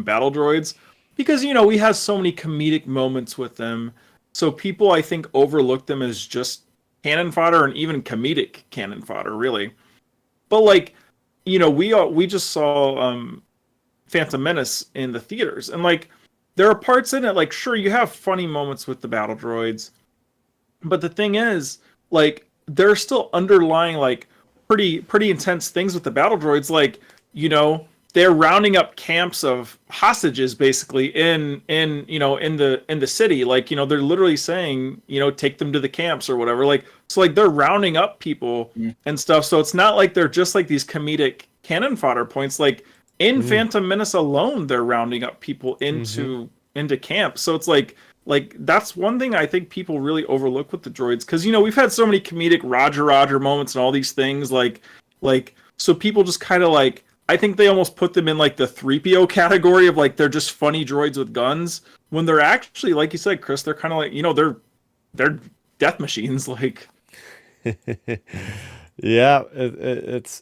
battle droids because we have so many comedic moments with them. So people I think overlook them as just cannon fodder and even comedic cannon fodder, really. But like, we just saw Phantom Menace in the theaters, and like there are parts in it like sure you have funny moments with the battle droids, but the thing is, like, there are still underlying like pretty intense things with the battle droids. Like, you know, they're rounding up camps of hostages basically in the city. Like, they're literally saying, take them to the camps or whatever. Like, so like they're rounding up people mm, and stuff. So it's not like they're just like these comedic cannon fodder points. Like in Mm, Phantom Menace alone, they're rounding up people mm-hmm. into camp. So it's like that's one thing I think people really overlook with the droids because we've had so many comedic Roger moments and all these things like so people just kind of like I think they almost put them in like the 3PO category of like they're just funny droids with guns when they're actually like you said Chris they're kind of like they're death machines like Yeah, it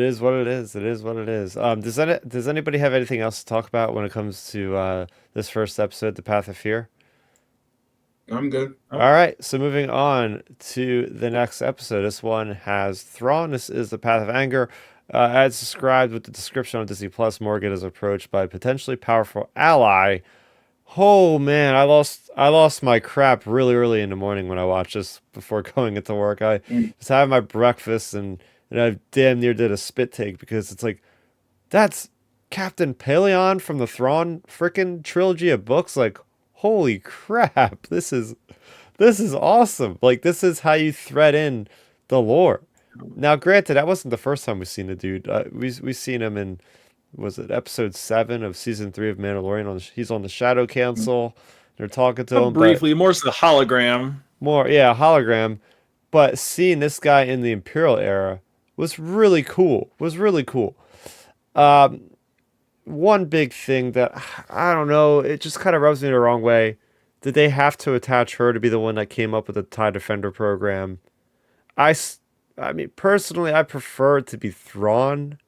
is what it is. It is what it is. Does anybody have anything else to talk about when it comes to this first episode, The Path of Fear? I'm good. oh, All right, so moving on to the next episode. This one has Thrawn. This is the Path of Anger. As described with the description on Disney Plus, Morgan is approached by a potentially powerful ally. Oh man, I lost my crap really early in the morning when I watched this before going into work. I Mm, just had my breakfast and I damn near did a spit take because it's like that's Captain Paleon from the Thrawn frickin' trilogy of books. Like, holy crap, this is awesome. Like, this is how you thread in the lore. Now, granted, that wasn't the first time we've seen the dude. We seen him in was it episode 7 of season 3 of Mandalorian? He's on the Shadow mm, Council. They're talking to him, but briefly more so the hologram more, yeah, hologram. But seeing this guy in the Imperial era was really cool. Was really cool. Um, One big thing that I don't know, it just kind of rubs me the wrong way. Did they have to attach her to be the one that came up with the TIE Defender program? I, s- I mean, personally, I prefer it to be Thrawn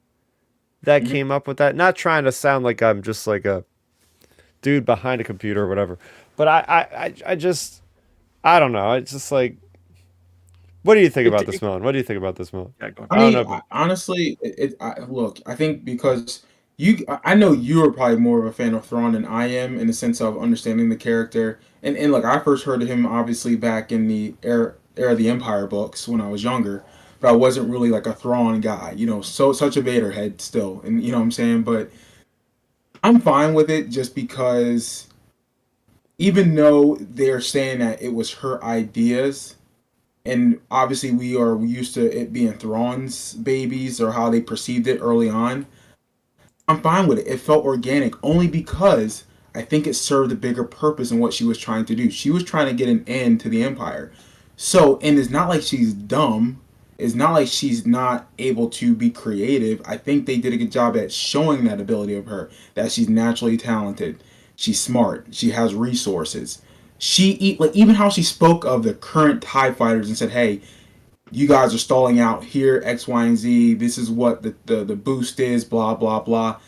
that mhm. came up with that. Not trying to sound like I'm just like a dude behind a computer or whatever, but I just, I don't know. It's just like, what do you think about this, it Melon? What do you think about this, Melon? yeah go on. I I don't mean, know, but honestly, look. I think because I know you are probably more of a fan of Thrawn than I am in the sense of understanding the character. And like I first heard of him obviously back in the era of the Empire books when I was younger, but I wasn't really like a Thrawn guy. You know, so such a Vader head still, and you know what I'm saying. But I'm fine with it just because even though they're saying that it was her ideas and obviously we are used to it being Thrawn's babies or how they perceived it early on. I'm fine with it. It felt organic only because I think it served a bigger purpose in what she was trying to do. She was trying to get an end to the Empire. So, and it's not like she's dumb. It's not like she's not able to be creative. I think they did a good job at showing that ability of her, that she's naturally talented. She's smart. She has resources. Like even how she spoke of the current TIE fighters and said, "Hey, you guys are stalling out here, X, Y, and Z. This is what the boost is, blah blah blah."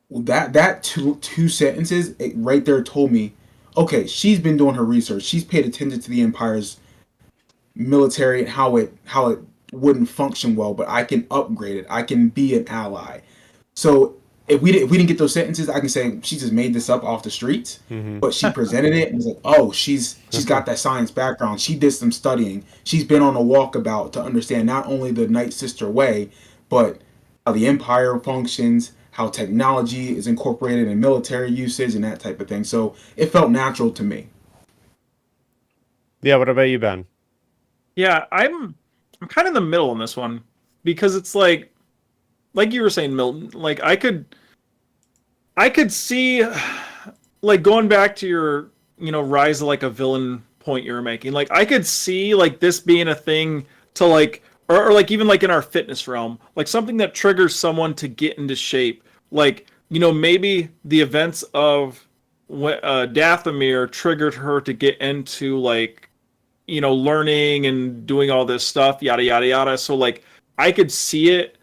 Well, that two sentences right there told me, okay, she's been doing her research. She's paid attention to the Empire's military and how it wouldn't function well, but I can upgrade it. I can be an ally. So if we didn't get those sentences, I can say she just made this up off the streets. Hmm. But she presented it and was like, oh, she's got that science background. She did some studying. She's been on a walkabout to understand not only the Night Sister way, but how the Empire functions, how technology is incorporated in military usage and that type of thing. So it felt natural to me. Yeah, what about you, Ben? Yeah, I'm kind of in the middle on this one because it's like you were saying, Milton. Like I could see like going back to your rise of like a villain point you were making. Like I could see like this being a thing to like or like even like in our fitness realm, like something that triggers someone to get into shape. Like maybe the events of Dathomir triggered her to get into like learning and doing all this stuff, yada yada yada. So like I could see it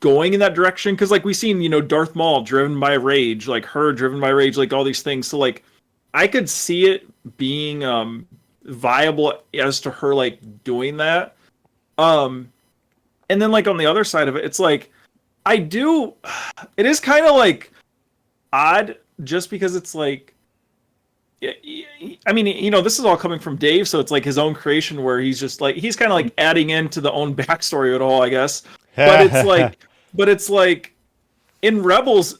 going in that direction because like we've seen Darth Maul driven by rage, like her driven by rage, like all these things. So like I could see it being viable as to her like doing that. And then like on the other side of it, it's like it is kind of like odd just because it's like I mean, this is all coming from Dave, so it's like his own creation where he's just like he's kind of like adding into the own backstory of it all, I guess. But it's like in Rebels,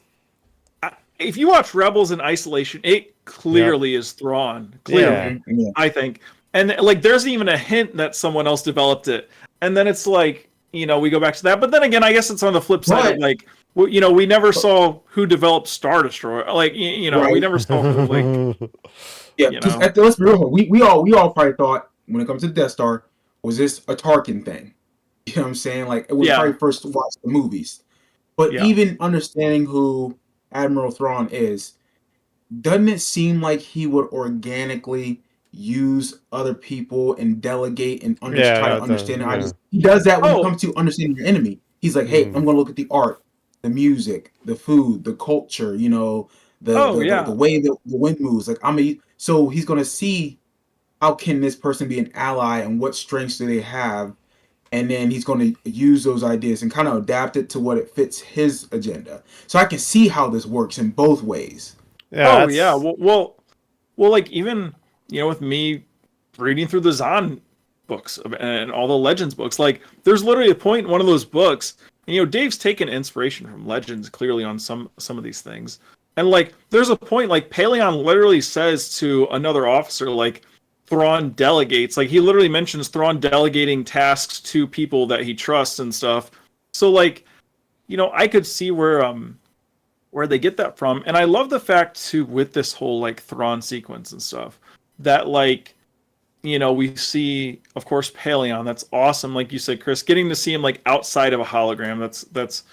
if you watch Rebels in isolation, it clearly is Thrawn. Clearly, Yeah. I think, and like there's even a hint that someone else developed it, and then it's like we go back to that. But then again, I guess it's on the flip side of like. We never saw who developed Star Destroyer. Like, Right. we never saw who, like, Yeah, because let's be real. We all probably thought when it comes to Death Star, was this a Tarkin thing? You know what I'm saying? Like when we probably first watched the movies. But even understanding who Admiral Thrawn is, doesn't it seem like he would organically use other people and delegate and try to understand it? He does that when it comes to understanding your enemy. He's like, hey, I'm gonna look at the art, the music, the food, the culture, the way the wind moves. Like so he's gonna see how can this person be an ally and what strengths do they have, and then he's gonna use those ideas and kind of adapt it to what it fits his agenda. So I can see how this works in both ways. Yeah, Well, like even with me reading through the Zahn books and all the Legends books, like there's literally a point in one of those books. Dave's taken inspiration from Legends clearly on some of these things. And like there's a point like Paleon literally says to another officer like Thrawn delegates, like he literally mentions Thrawn delegating tasks to people that he trusts and stuff. So like I could see where they get that from. And I love the fact too with this whole like Thrawn sequence and stuff that like we see, of course, Paleon. That's awesome. Like you said, Chris, getting to see him like outside of a hologram. That's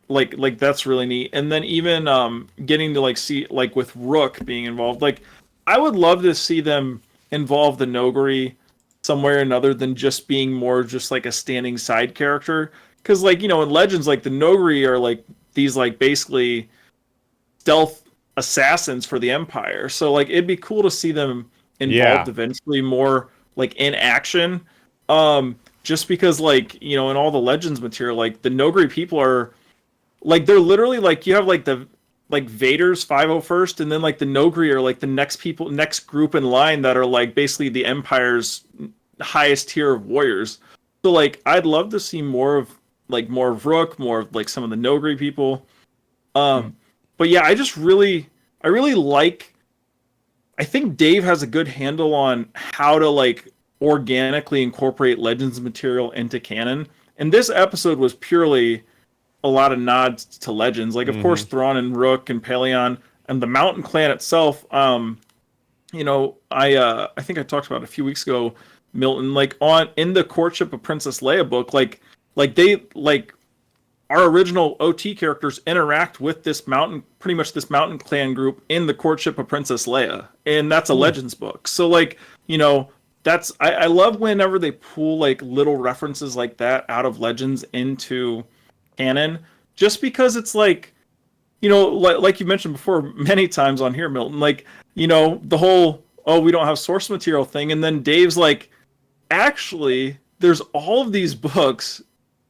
like that's really neat. And then even getting to like see like with Rook being involved. Like I would love to see them involve the Nogri somewhere or another than just being more just like a standing side character. Because like in Legends, like the Nogri are like these like basically stealth assassins for the Empire. So like it'd be cool to see them involved eventually more like in action, just because like in all the Legends material like the Nogri people are like they're literally like you have like the like Vader's 501st and then like the Nogri are like the next group in line that are like basically the Empire's highest tier of warriors. So like I'd love to see more of Rook, more of like some of the Nogri people. But yeah, I really like. I think Dave has a good handle on how to like organically incorporate Legends material into canon. And this episode was purely a lot of nods to Legends. Like, of course, Thrawn and Rook and Paleon. the Mountain Clan itself. You know, I think I talked about it a few weeks ago, Milton, like on in the Courtship of Princess Leia book, like they like our original OT characters interact with this mountain, pretty much this Mountain Clan group in the Courtship of Princess Leia, and that's a Legends book. So like, you know, that's I love whenever they pull like little references like that out of Legends into canon, just because it's like, you know, like you mentioned before many times on here, Milton, like, you know, the whole, oh, we don't have source material thing. And then Dave's like, actually, there's all of these books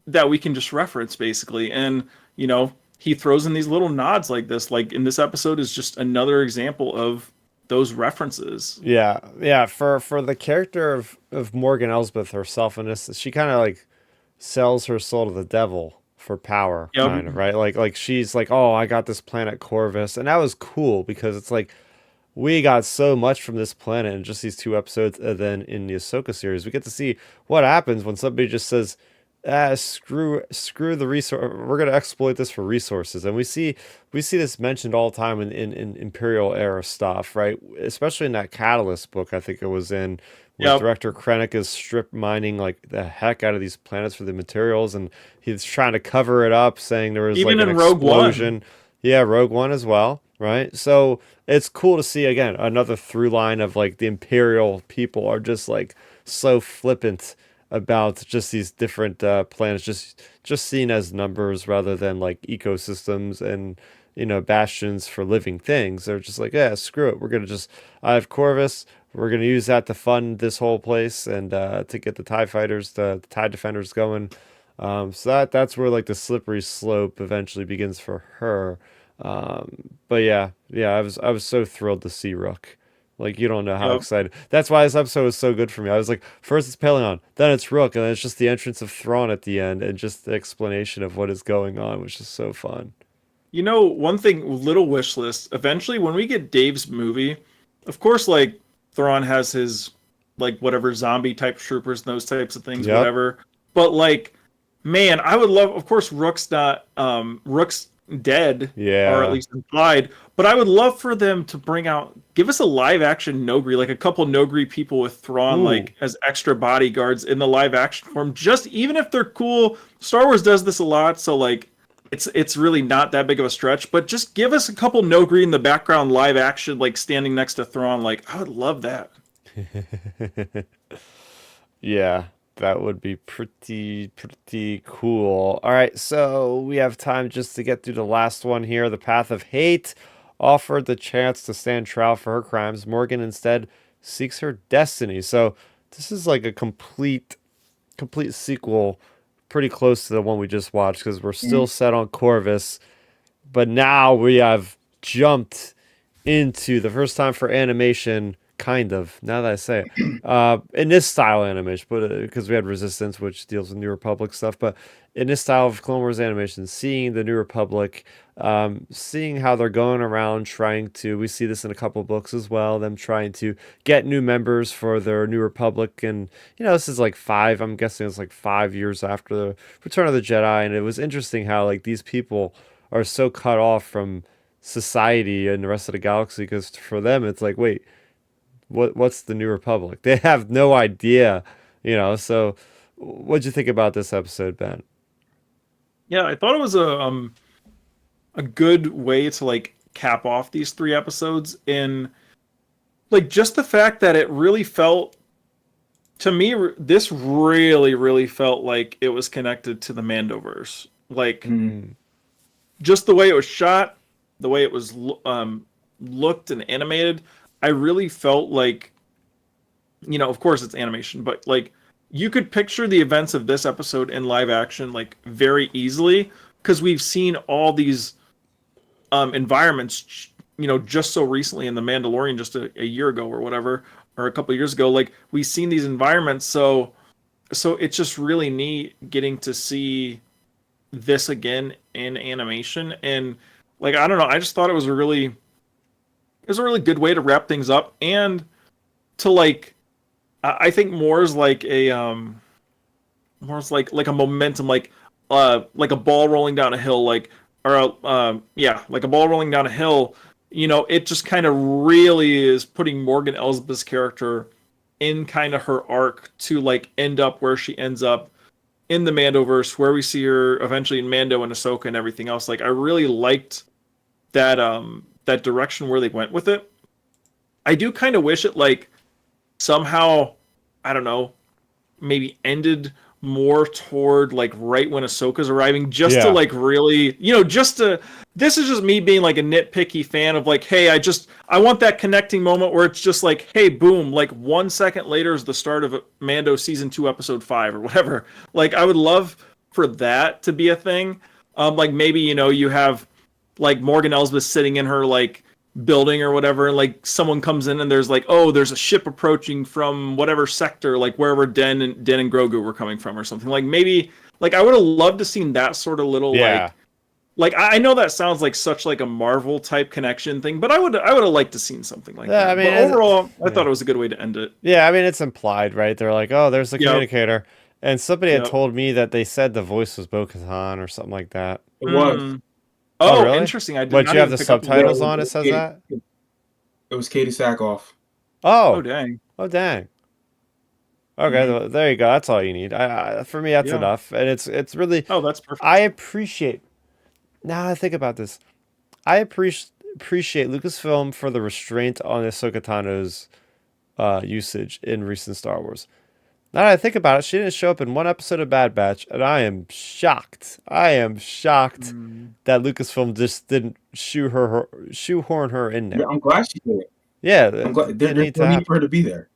that we can just reference basically. And, you know, he throws in these little nods like this. Like in this episode is just another example of those references. Yeah, yeah. For the character of Morgan Elsbeth herself in this, she kind of like sells her soul to the devil for power, Yep. kind of, right? Like she's like, oh, I got this planet Corvus, and that was cool because it's like we got so much from this planet in just these two episodes, and then in the Ahsoka series, we get to see what happens when somebody just says, screw the resource. We're gonna exploit this for resources, and we see this mentioned all the time in Imperial era stuff, right? Especially in that Catalyst book, I think it was in, where Yep. Director Krennic is strip mining like the heck out of these planets for the materials, and he's trying to cover it up, saying there was Even like an in Rogue explosion. One. Yeah, Rogue One as well, right? So it's cool to see again another through line of like the Imperial people are just like so flippant about just these different planets, just seen as numbers rather than like ecosystems and bastions for living things. They're just like, yeah, screw it. We're gonna just I have Corvus. We're gonna use that to fund this whole place and to get the Tie fighters, the Tie defenders going. So that's where like the slippery slope eventually begins for her. But yeah, yeah, I was so thrilled to see Rook. Like you don't know how Yep. excited. That's why this episode was so good for me. I was like, first it's Pelion, then it's Rook, and then it's just the entrance of Thrawn at the end, and just the explanation of what is going on, which is so fun. You know, one thing, little wish list. Eventually, when we get Dave's movie, of course, like Thrawn has his like whatever zombie type troopers and those types of things, Yep. whatever. But like, man, I would love. Of course, Rook's dead, or at Yeah. least implied. But I would love for them to give us a live action Nogri, like a couple Nogri people with Thrawn Ooh. like as extra bodyguards in the live action form. Just even if they're cool, Star Wars does this a lot, so like it's really not that big of a stretch, but just give us a couple Nogri in the background live action, like standing next to Thrawn. Like I would love that. Yeah, that would be pretty cool. All right, so we have time just to get through the last one here. The Path of Hate offered the chance to stand trial for her crimes. Morgan instead seeks her destiny. So this is like a complete sequel, pretty close to the one we just watched because we're still Mhm. set on Corvus, but now we have jumped into the first time for animation, kind of. Now that I say it, in this style animation, but because we had Resistance, which deals with New Republic stuff, but in this style of Clone Wars animation, seeing the New Republic, seeing how they're going around trying to, we see this in a couple books as well, them trying to get new members for their New Republic, and this is like I'm guessing it's like 5 years after the Return of the Jedi, and it was interesting how like these people are so cut off from society and the rest of the galaxy because for them it's like, wait, what's the New Republic? They have no idea. So what'd you think about this episode, Ben? Yeah, I thought it was a good way to like cap off these three episodes in like just the fact that it really felt to me this really felt like it was connected to the Mandoverse. Like Mhm. Mm. just the way it was shot, the way it was looked and animated, I really felt like, of course it's animation, but like you could picture the events of this episode in live action like very easily because we've seen all these environments, just so recently in The Mandalorian, just a year ago or whatever, or a couple of years ago. Like we've seen these environments, so it's just really neat getting to see this again in animation. And like I don't know, I just thought it was a really good way to wrap things up and to like I think more is like a momentum, like a ball rolling down a hill, like or yeah, like a ball rolling down a hill. it just kind of really is putting Morgan Elsbeth's character in kind of her arc to like end up where she ends up in the Mandoverse, where we see her eventually in Mando and Ahsoka and everything else. Like I really liked that direction where they went with it. I do kind of wish it like somehow, I don't know, maybe ended more toward like right when Ahsoka's arriving, just to Yeah. like really, just to. This is just me being like a nitpicky fan of like, hey, I want that connecting moment where it's just like, hey, boom, like 1 second later is the start of Mando season 2, episode 5 or whatever. Like I would love for that to be a thing. Like maybe you have like Morgan Elsbeth sitting in her like building or whatever, and like someone comes in and there's like, oh, there's a ship approaching from whatever sector, like wherever Den and Grogu were coming from or something. Like maybe like I would have loved to seen that sort of little Yeah. like I know that sounds like such like a Marvel type connection thing, but I would have liked to seen something like Yeah, I that. mean, But overall, I yeah. thought it was a good way to end it. Yeah, I mean, it's implied, right? They're like, oh, there's the Yep. communicator. And somebody had Yep. told me that they said the voice was Bo-Katan or something like that. It was. Mm. Oh, Oh, really? interesting. I did But not you have even the pick up on that. subtitles Yeah, on, it says it- that? It was Katie Sackhoff. Oh, Oh, dang. oh, dang. Okay, Mhm. well, there you go. That's all you need. For me, that's Yeah. enough. And it's really, Oh, that's perfect. I appreciate, now that I think about this, I appreciate Lucasfilm for the restraint on Ahsoka Tano's usage in recent Star Wars. Now that I think about it, she didn't show up in one episode of Bad Batch, and I am shocked. I am shocked Mm. that Lucasfilm just didn't shoehorn her in Yeah, there. I'm glad she did it. Yeah, I'm glad it there's didn't need no to need happen. for her to be there.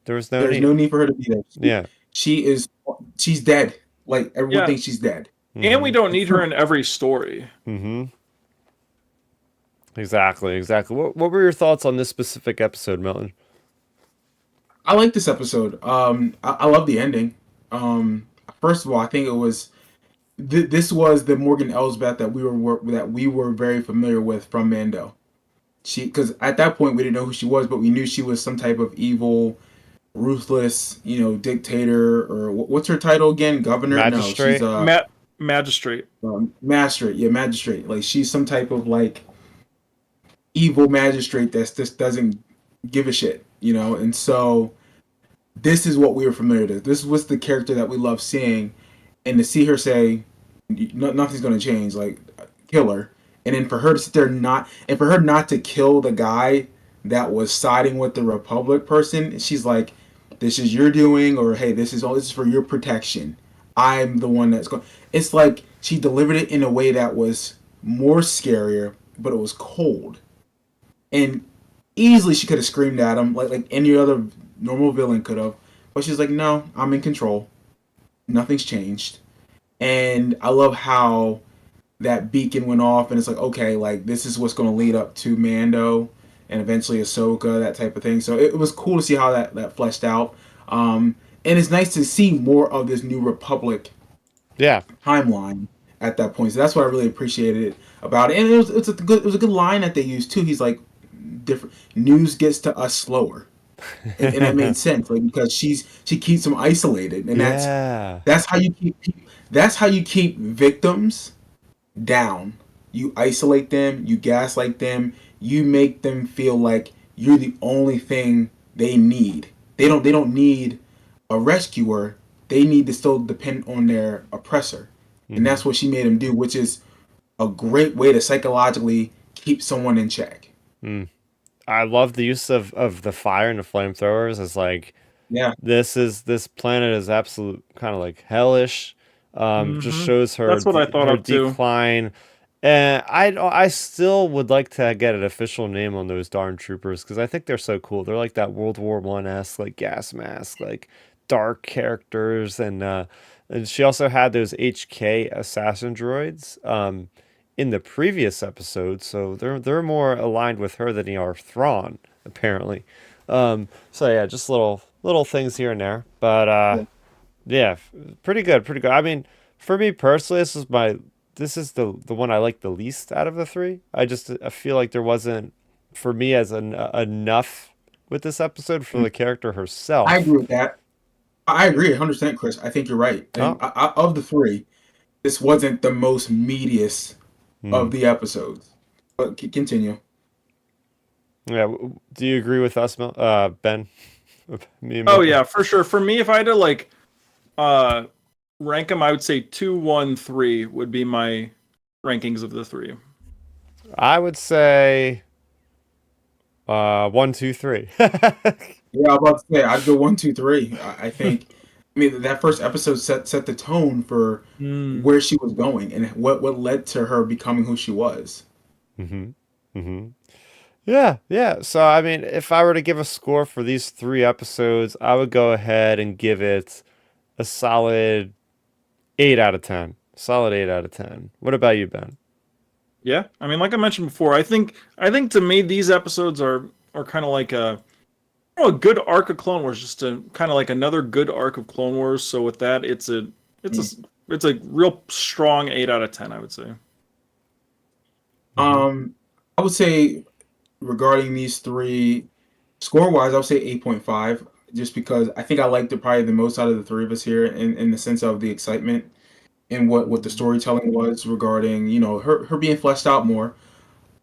There was no There's need. no need for her to be there. Yeah. She's dead. Like everyone Yeah. thinks she's dead. And we don't need her in every story. Mm-hmm. Exactly. What were your thoughts on this specific episode, Milton? I like this episode. I love the ending. First of all, I think it was this was the Morgan Elsbeth that we were very familiar with from Mando. Because at that point we didn't know who she was, but we knew she was some type of evil, ruthless, dictator, or what's her title again? Governor? Magistrate? No, she's Magistrate. magistrate. Yeah, magistrate. Like she's some type of like evil magistrate that just doesn't give a shit, And so this is what we were familiar with. This was the character that we love seeing, and to see her say, Nothing's gonna change," like kill her, and then for her to sit there and for her not to kill the guy that was siding with the Republic person, she's like, "This is your doing," or "Hey, this is for your protection. I'm the one that's going." It's like she delivered it in a way that was more scarier, but it was cold. And easily she could have screamed at him like any other normal villain could have, but she's like, "No, I'm in control. Nothing's changed." And I love how that beacon went off, and it's like, okay, like this is what's going to lead up to Mando and eventually Ahsoka, that type of thing. So it was cool to see how that fleshed out. And it's nice to see more of this New Republic Yeah. timeline at that point. So that's what I really appreciated about it. And it was a good line that they used too. He's like, different news gets to us slower, and that made sense, like because she keeps them isolated, and Yeah. that's how you keep victims down. You isolate them, you gaslight them, you make them feel like you're the only thing they need. They don't need a rescuer. They need to still depend on their oppressor. And that's what she made him do, which is a great way to psychologically keep someone in check. Mm. I love the use of the fire and the flamethrowers. It's like, Yeah. this planet is absolute kind of like hellish. Just Mhm. shows her That's what I thought her of, too. decline. And I still would like to get an official name on those darn troopers because I think they're so cool. They're like that World War I-esque like gas mask, like dark characters, and she also had those HK assassin droids in the previous episode, so they're more aligned with her than they are Thrawn, apparently. So yeah, just little things here and there, but yeah, pretty good, pretty good. I mean, for me personally, this is the one I like the least out of the three. I feel like there wasn't for me as enough with this episode for the character herself. I agree with that. I agree 100%, Chris. I think you're right. And Oh. of the three, this wasn't the most meatiest of the episodes. But continue. Yeah. Do you agree with us, Ben? Me and Oh Milton? yeah, for sure. For me, if I had to like uh rank them, I would say 2, 1, 3 would be my rankings of the three. I would say 1, 2, 3. Yeah, I'm about to say I'd go 1, 2, 3. I think, I mean, that first episode set the tone for Mm. where she was going and what led to her becoming who she was. hmm hmm Yeah, yeah. So I mean, if I were to give a score for these 3 episodes, I would go ahead and give it a solid 8 out of 10. Solid 8 out of 10. What about you, Ben? Yeah, I mean, like I mentioned before, I think to me these episodes are kind of like a good arc of Clone Wars, just a kind of like another good arc of Clone Wars. So with that, it's Mm. a it's a real strong 8 out of 10, I would say. hmm I would say regarding these three, score wise, I would say 8.5, just because I think I liked it probably the most out of the three of us here in the sense of the excitement and what the storytelling was regarding, her being fleshed out more.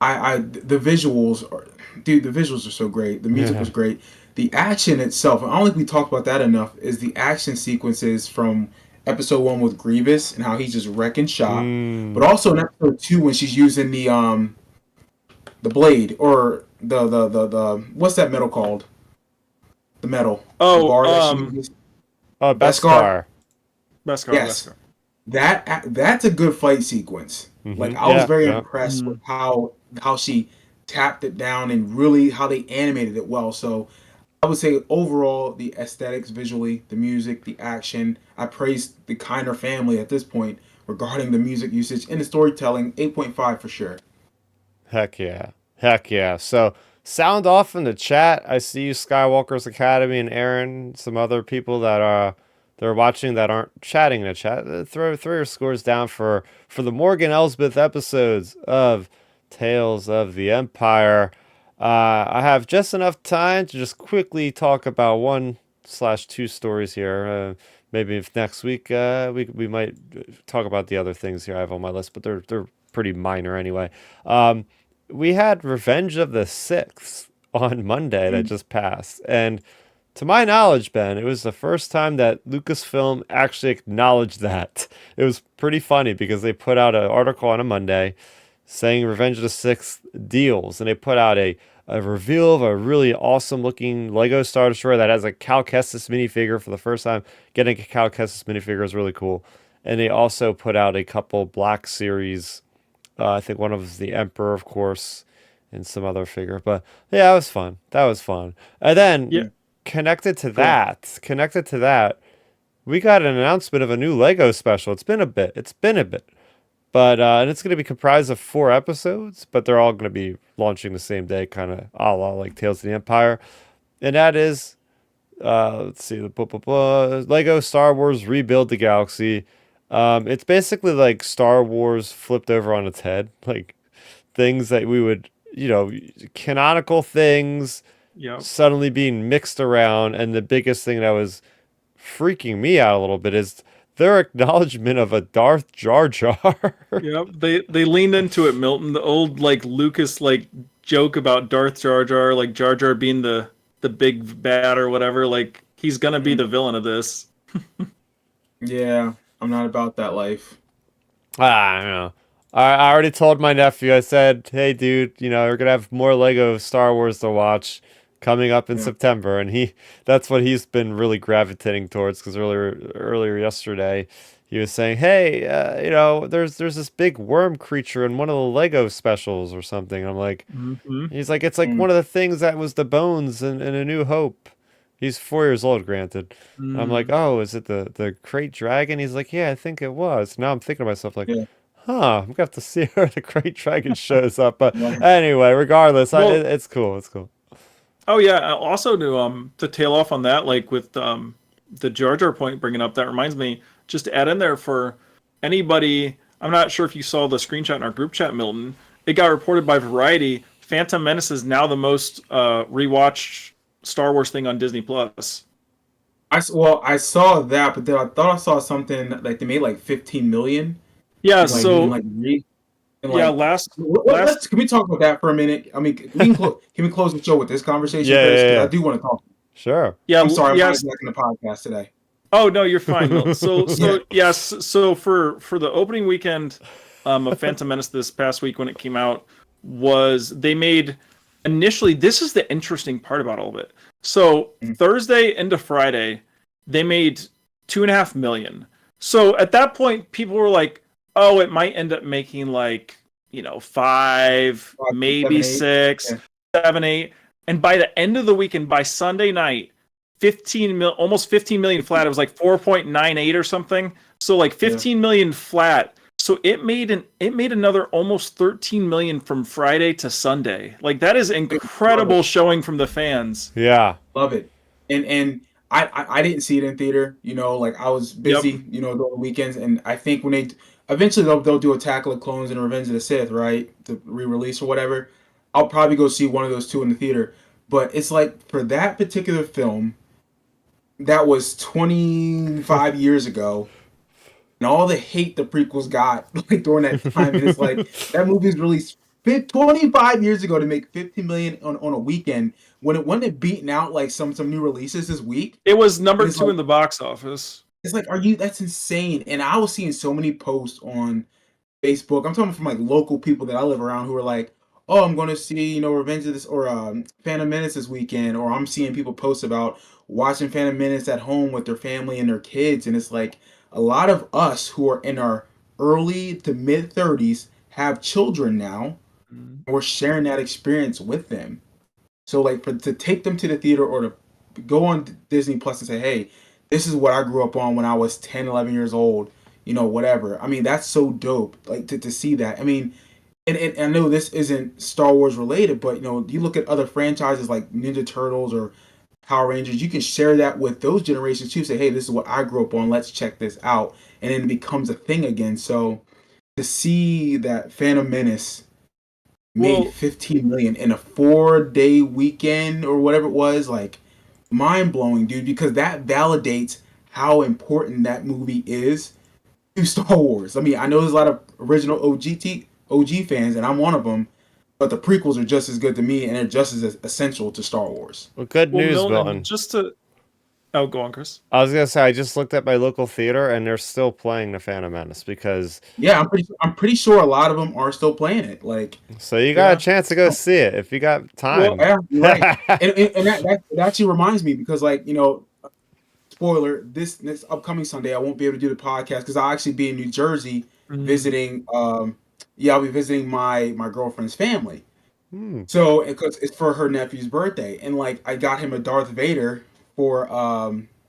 The visuals are, dude, the visuals are so great. The music Yeah. was great. The action itself, I don't think we talked about that enough, is the action sequences from episode one with Grievous and how he's just wrecking shop. But Mm. also in episode two when she's using the blade or the what's that metal called? The metal. The Oh, bar that she uses. Oh, Beskar. Beskar. Beskar, Yes. Beskar. That's a good fight sequence. Like I was Yeah, very yeah. impressed with Mm. how she tapped it down and really how they animated it well. So I would say overall the aesthetics visually, the music, the action. I praise the Kinder family at this point regarding the music usage and the storytelling. 8.5 for sure. Heck yeah. Heck yeah. So sound off in the chat. I see you, Skywalker's Academy and Aaron, some other people that are they're watching that aren't chatting in the chat. Throw your scores down for the Morgan Elsbeth episodes of Tales of the Empire. I have just enough time to just quickly talk about 1/2 stories here. Maybe if next week we might talk about the other things here I have on my list, but they're pretty minor anyway. Um, we had Revenge of the Sixth on Monday that Mm. just passed, and to my knowledge, Ben, it was the first time that Lucasfilm actually acknowledged that. It was pretty funny because they put out an article on a Monday saying Revenge of the Sixth deals, and they put out a reveal of a really awesome looking Lego Star Destroyer that has a Cal Kestis minifigure for the first time. Getting a Cal Kestis minifigure is really cool. And they also put out a couple Black Series. I think one of them is the Emperor, of course, and some other figure. But yeah, that was fun. That was fun. And then Yeah, Cool. connected to that, we got an announcement of a new Lego special. It's been a bit. It's been a bit. But and it's going to be comprised of 4 episodes, but they're all going to be launching the same day, kind of a la like Tales of the Empire. And that is, let's see, the Lego Star Wars Rebuild the Galaxy. It's basically like Star Wars flipped over on its head, like things that we would, canonical things yeah. suddenly being mixed around. And the biggest thing that was freaking me out a little bit is their acknowledgement of a Darth Jar Jar. Yeah, they leaned into it, Milton. The old like Lucas like joke about Darth Jar Jar, like Jar Jar being the big bad or whatever. Like he's gonna be Mm. the villain of this. Yeah, I'm not about that life. I don't know. I already told my nephew, I said, hey, dude, we're going to have more Lego Star Wars to watch coming up in Yeah. September. And that's what he's been really gravitating towards because earlier yesterday, he was saying, hey, there's this big worm creature in one of the Lego specials or something. I'm like, Hmm. he's like, it's like Mm. one of the things that was the bones in A New Hope. He's 4 years old, granted. And I'm like, Mm. oh, is it the Great Dragon? He's like, yeah, I think it was. Now I'm thinking to myself, like, Yeah. huh, I'm gonna have to see where the Great Dragon shows up. But Well, anyway, regardless, Well, it's cool. It's cool. oh yeah. Also to tail off on that, like with the Jar Jar point bringing up, that reminds me just to add in there for anybody. I'm not sure if you saw the screenshot in our group chat, Milton. It got reported by Variety. Phantom Menace is now the most rewatched Star Wars thing on Disney Plus. well, I saw that, but then I thought I saw something like they made like 15 million, Yeah, like in so like re. And Yeah, like, last can we talk about that for a minute? I mean, can we close the show with this conversation, Yeah, Chris? yeah, Because I yeah. do want to talk. Sure. yeah, I'm sorry, I'm yes. hijacking the podcast today. Oh no, you're fine, Milton. So Yeah. so yes, so for the opening weekend of Phantom Menace this past week when it came out, was they made initially, this is the interesting part about all of it. So Mm. Thursday into Friday, they made 2.5 million. So at that point, people were like, oh, it might end up making like, five, 7, maybe 8. six, Yeah. 7, 8. And by the end of the weekend, by Sunday night, almost 15 million flat. It was like 4.98 or something. So like 15 million flat. So it made another almost 13 million from Friday to Sunday. Like that is incredible showing from the fans. Yeah. Love it. And I didn't see it in theater. Like I was Yep. busy. During the weekends, and I think when they eventually they'll do Attack of the Clones and Revenge of the Sith, right? The re-release or whatever. I'll probably go see one of those two in the theater. But it's like for that particular film, that was 25 years ago, and all the hate the prequels got like during that time, and it's like that movie was released 25 years ago to make 50 million on a weekend when it wasn't it beating out like some new releases this week. It was number It's 2 like, in the box office. it's like, that's insane. And I was seeing so many posts on Facebook. I'm talking from like local people that I live around who are like, "Oh, I'm going to see Revenge of this or Phantom Menace this weekend," or I'm seeing people post about watching Phantom Menace at home with their family and their kids, and it's like a lot of us who are in our early to mid 30s have children now, and we're sharing that experience with them. So like to take them to the theater or to go on Disney Plus and say, "Hey, this is what I grew up on when I was 10, 11 years old." Whatever. I mean, that's so dope. Like to see that. I mean, and I know this isn't Star Wars related, but you look at other franchises like Ninja Turtles or Power Rangers, you can share that with those generations too. Say, hey, this is what I grew up on. Let's check this out, and then it becomes a thing again. So to see that Phantom Menace made Well, 15 million in a 4-day weekend or whatever it was, like mind blowing, dude. Because that validates how important that movie is to Star Wars. I mean, I know there's a lot of original OG fans, and I'm one of them. But the prequels are just as good to me, and they're just as essential to Star Wars. Well, good well, news, Milton, Milton. just to go on, Chris. I was gonna say I just looked at my local theater and they're still playing the Phantom Menace because Yeah, I'm pretty sure a lot of them are still playing it. Like, so you got Yeah. a chance to go see it if you got Well, time. yeah, you're right. And that actually reminds me because, like, spoiler, this upcoming Sunday I won't be able to do the podcast because I'll actually be in New Jersey visiting. Yeah, I'll be visiting my girlfriend's family. So because it's for her nephew's birthday, and like I got him a Darth Vader for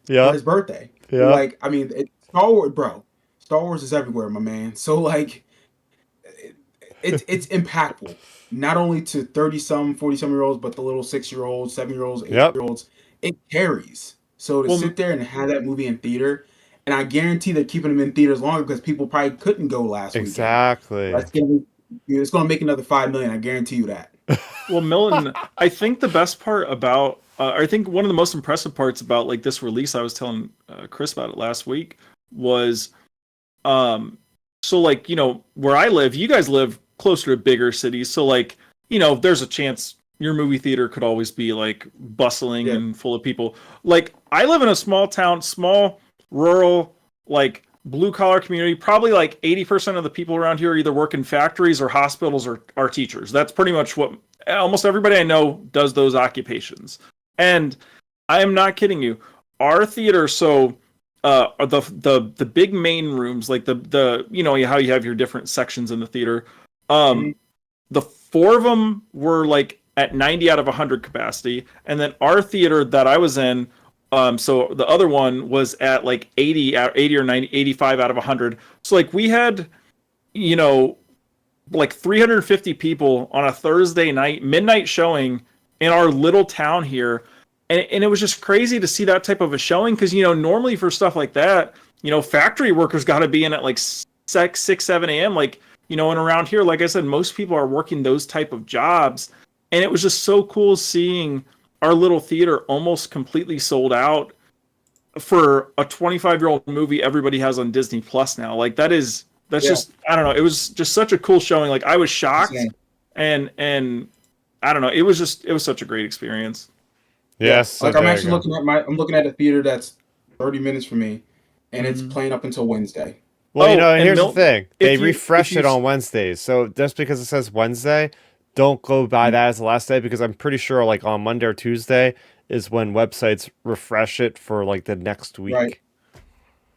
Yeah. his birthday. Yeah. Like, I mean, Star Wars, bro. Star Wars is everywhere, my man. So like, it's impactful. Not only to 30-some, 40-some year olds, but the little 6-year-olds, 7-year-olds, 8-year-olds. It carries. So to sit there and have that movie in theater, and I guarantee they're keeping them in theaters longer because people probably couldn't go last weekend. Exactly. It's going to make another 5 million. I guarantee you that. Well, Milton, I think the best part about, I think one of the most impressive parts about like this release, I was telling Chris about it last week, was, so like, where I live, you guys live closer to bigger cities. So like, there's a chance your movie theater could always be like bustling and full of people. Like I live in a small town, small, rural, like blue collar community. Probably like 80% of the people around here either work in factories or hospitals or are teachers. That's pretty much what almost everybody I know does, those occupations. And I am not kidding you. Our theater, so the big main rooms, like the how you have your different sections in the theater, the 4 of them were like at 90 out of 100 capacity, and then our theater that I was in, so the other one was at like 80 or 90, 85 out of 100. So like we had, like 350 people on a Thursday night, midnight showing in our little town here. And it was just crazy to see that type of a showing because, normally for stuff like that, factory workers got to be in at like 6, 7 a.m. Like, and around here, like I said, most people are working those type of jobs. And it was just so cool seeing our little theater almost completely sold out for a 25-year-old movie everybody has on Disney Plus now. Like that is That's Yeah. just, I don't know. It was just such a cool showing. Like I was shocked, Same. and I don't know. It was such a great experience. Yeah. So Like I'm there you actually go. I'm looking at a theater that's 30 minutes from me, and it's Mhm. playing up until Wednesday. Well, Oh, and here's the Milton, thing. They if refresh you it on Wednesdays. So just because it says Wednesday, don't go by that as the last day because I'm pretty sure like on Monday or Tuesday is when websites refresh it for like the next Right. week.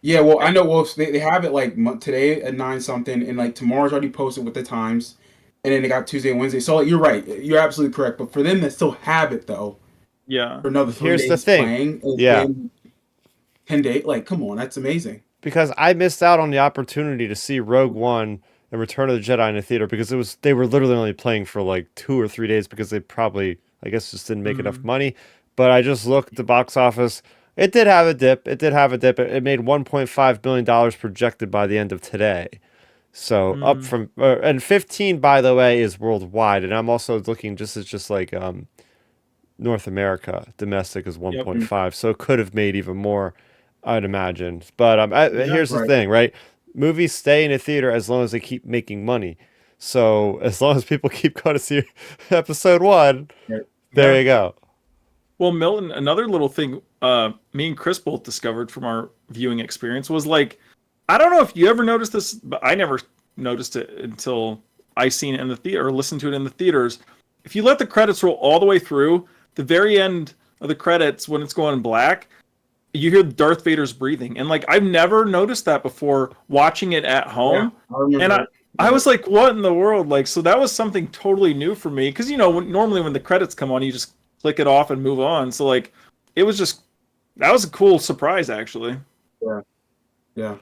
Yeah, well, I know. Well, they have it like today at 9 something, and like tomorrow's already posted with the times, and then they got Tuesday and Wednesday. So like, you're right, you're absolutely correct. But for them to still have it though yeah. for another three Here's the days thing. playing, and Yeah. then 10 days, like, come on, that's amazing. Because I missed out on the opportunity to see Rogue One and Return of the Jedi in the theater because they were literally only playing for like 2 or 3 days because they probably I guess just didn't make enough Mhm. money. But I just looked at the box office. It did have a dip. It did have a dip. It made $1.5 billion projected by the end of today. So up Mhm. from and 15 by the way is worldwide, and I'm also looking just like North America domestic is Yep. 1.5, so it could have made even more, I'd imagine. But Yeah. here's the Right. thing, right? Movies stay in a theater as long as they keep making money. So as long as people keep going to see episode one, Right. there Yeah. you go. Well, Milton, another little thing me and Chris both discovered from our viewing experience was like, I don't know if you ever noticed this, but I never noticed it until I seen it in the theater or listened to it in the theaters. If you let the credits roll all the way through, the very end of the credits, when it's going black, you hear Darth Vader's breathing. And like, I've never noticed that before watching it at Yeah, home. I And remember. I Yeah. was like, what in the world? Like, so that was something totally new for me. Cause normally when the credits come on, you just click it off and move on. So like, it was just, that was a cool surprise actually. Yeah. Yeah.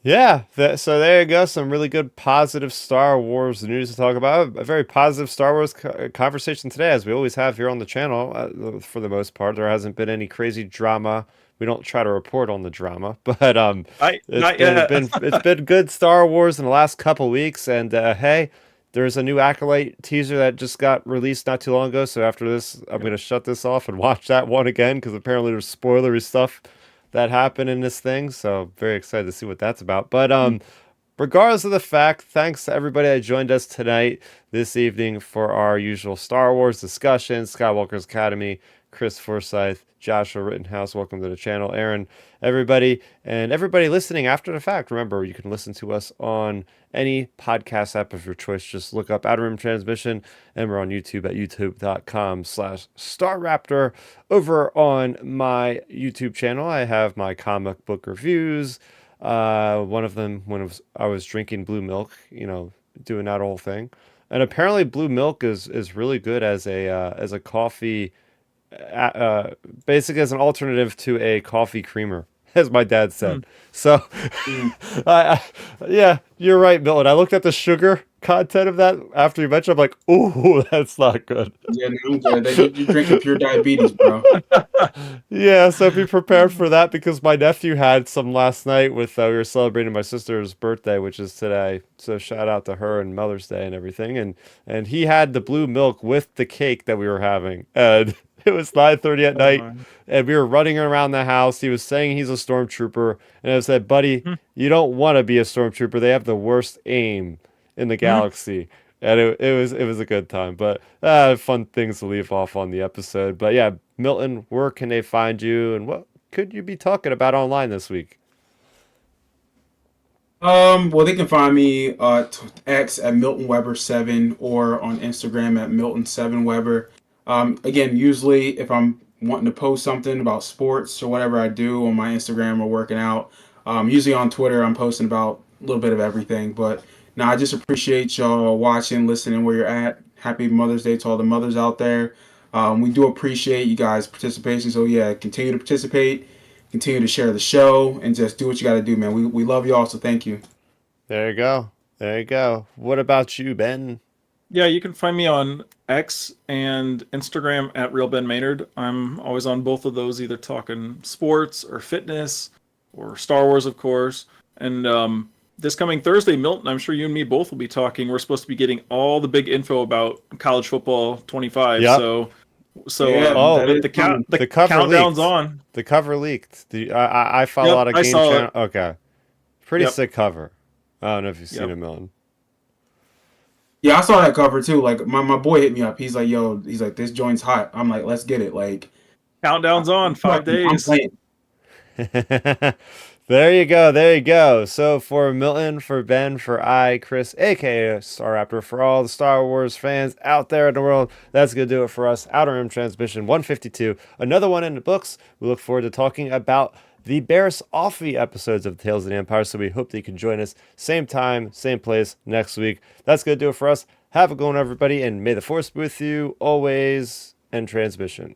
Yeah, so there you go. Some really good positive Star Wars news to talk about. A very positive Star Wars conversation today, as we always have here on the channel. For the most part, there hasn't been any crazy drama. We don't try to report on the drama, but Not yet. it's been good Star Wars in the last couple weeks. And hey, there's a new Acolyte teaser that just got released not too long ago. So after this, I'm gonna shut this off and watch that one again because apparently there's spoilery stuff that happened in this thing. So very excited to see what that's about. But regardless of the fact, thanks to everybody that joined us tonight, this evening for our usual Star Wars discussion. Skywalker's Academy, Chris Forsyth, Joshua Rittenhouse, welcome to the channel. Aaron, everybody, and everybody listening after the fact. Remember, you can listen to us on any podcast app of your choice. Just look up Outer Rim Transmission, and we're on YouTube at youtube.com/Starrapter. Over on my YouTube channel, I have my comic book reviews. One of them when I was drinking blue milk, doing that whole thing. And apparently, blue milk is really good as a coffee, basically as an alternative to a coffee creamer, as my dad Hmm. said. So, Mm. I, yeah, you're right, Milton. I looked at the sugar content of that after you mentioned. I'm like, ooh, that's not good. Yeah, no, I'm good. You're drinking pure diabetes, bro. Yeah, so be prepared for that because my nephew had some last night with we were celebrating my sister's birthday, which is today. So shout out to her and Mother's Day and everything. And he had the blue milk with the cake that we were having. And it was 9:30 at Oh night my. and we were running around the house. He was saying he's a stormtrooper, and I said, "Buddy, Hmm. you don't want to be a stormtrooper. They have the worst aim in the Hmm. galaxy." And it was a good time, but fun things to leave off on the episode. But yeah, Milton, where can they find you, and what could you be talking about online this week? Well, they can find me X at Milton Weber 7 or on Instagram at Milton 7 Weber. Again, usually if I'm wanting to post something about sports or whatever I do on my Instagram or working out, usually on Twitter I'm posting about a little bit of everything. But now I just appreciate y'all watching, listening where you're at. Happy Mother's Day to all the mothers out there. We do appreciate you guys' participation. So yeah, continue to participate, continue to share the show, and just do what you got to do, man. We love y'all, so thank you. There you go. There you go. What about you, Ben? Yeah, you can find me on X and Instagram at Real Ben Maynard. I'm always on both of those, either talking sports or fitness or Star Wars, of course. And this coming Thursday, Milton, I'm sure you and me both will be talking. We're supposed to be getting all the big info about college football 25. Yep. So Yeah, Oh, that is the coming. the cover countdown's leaked. on. The cover leaked. I follow a Yep, lot of I game saw channel. it. Okay, pretty Yep. sick cover. I don't know if you've seen Yep. it, Milton. Yeah, I saw that cover too. Like my boy hit me up. He's like, "Yo," he's like, "This joint's hot." I'm like, "Let's get it." Like, Countdown's on, 5 days. playing. There you go. There you go. So for Milton, for Ben, for Chris, aka Starrapter, for all the Star Wars fans out there in the world, that's going to do it for us. Outer Rim Transmission 152. Another one in the books. We look forward to talking about the Barris Offee episodes of Tales of the Empire. So we hope that you can join us same time, same place next week. That's going to do it for us. Have a good one, everybody, and may the Force be with you always. And transmission.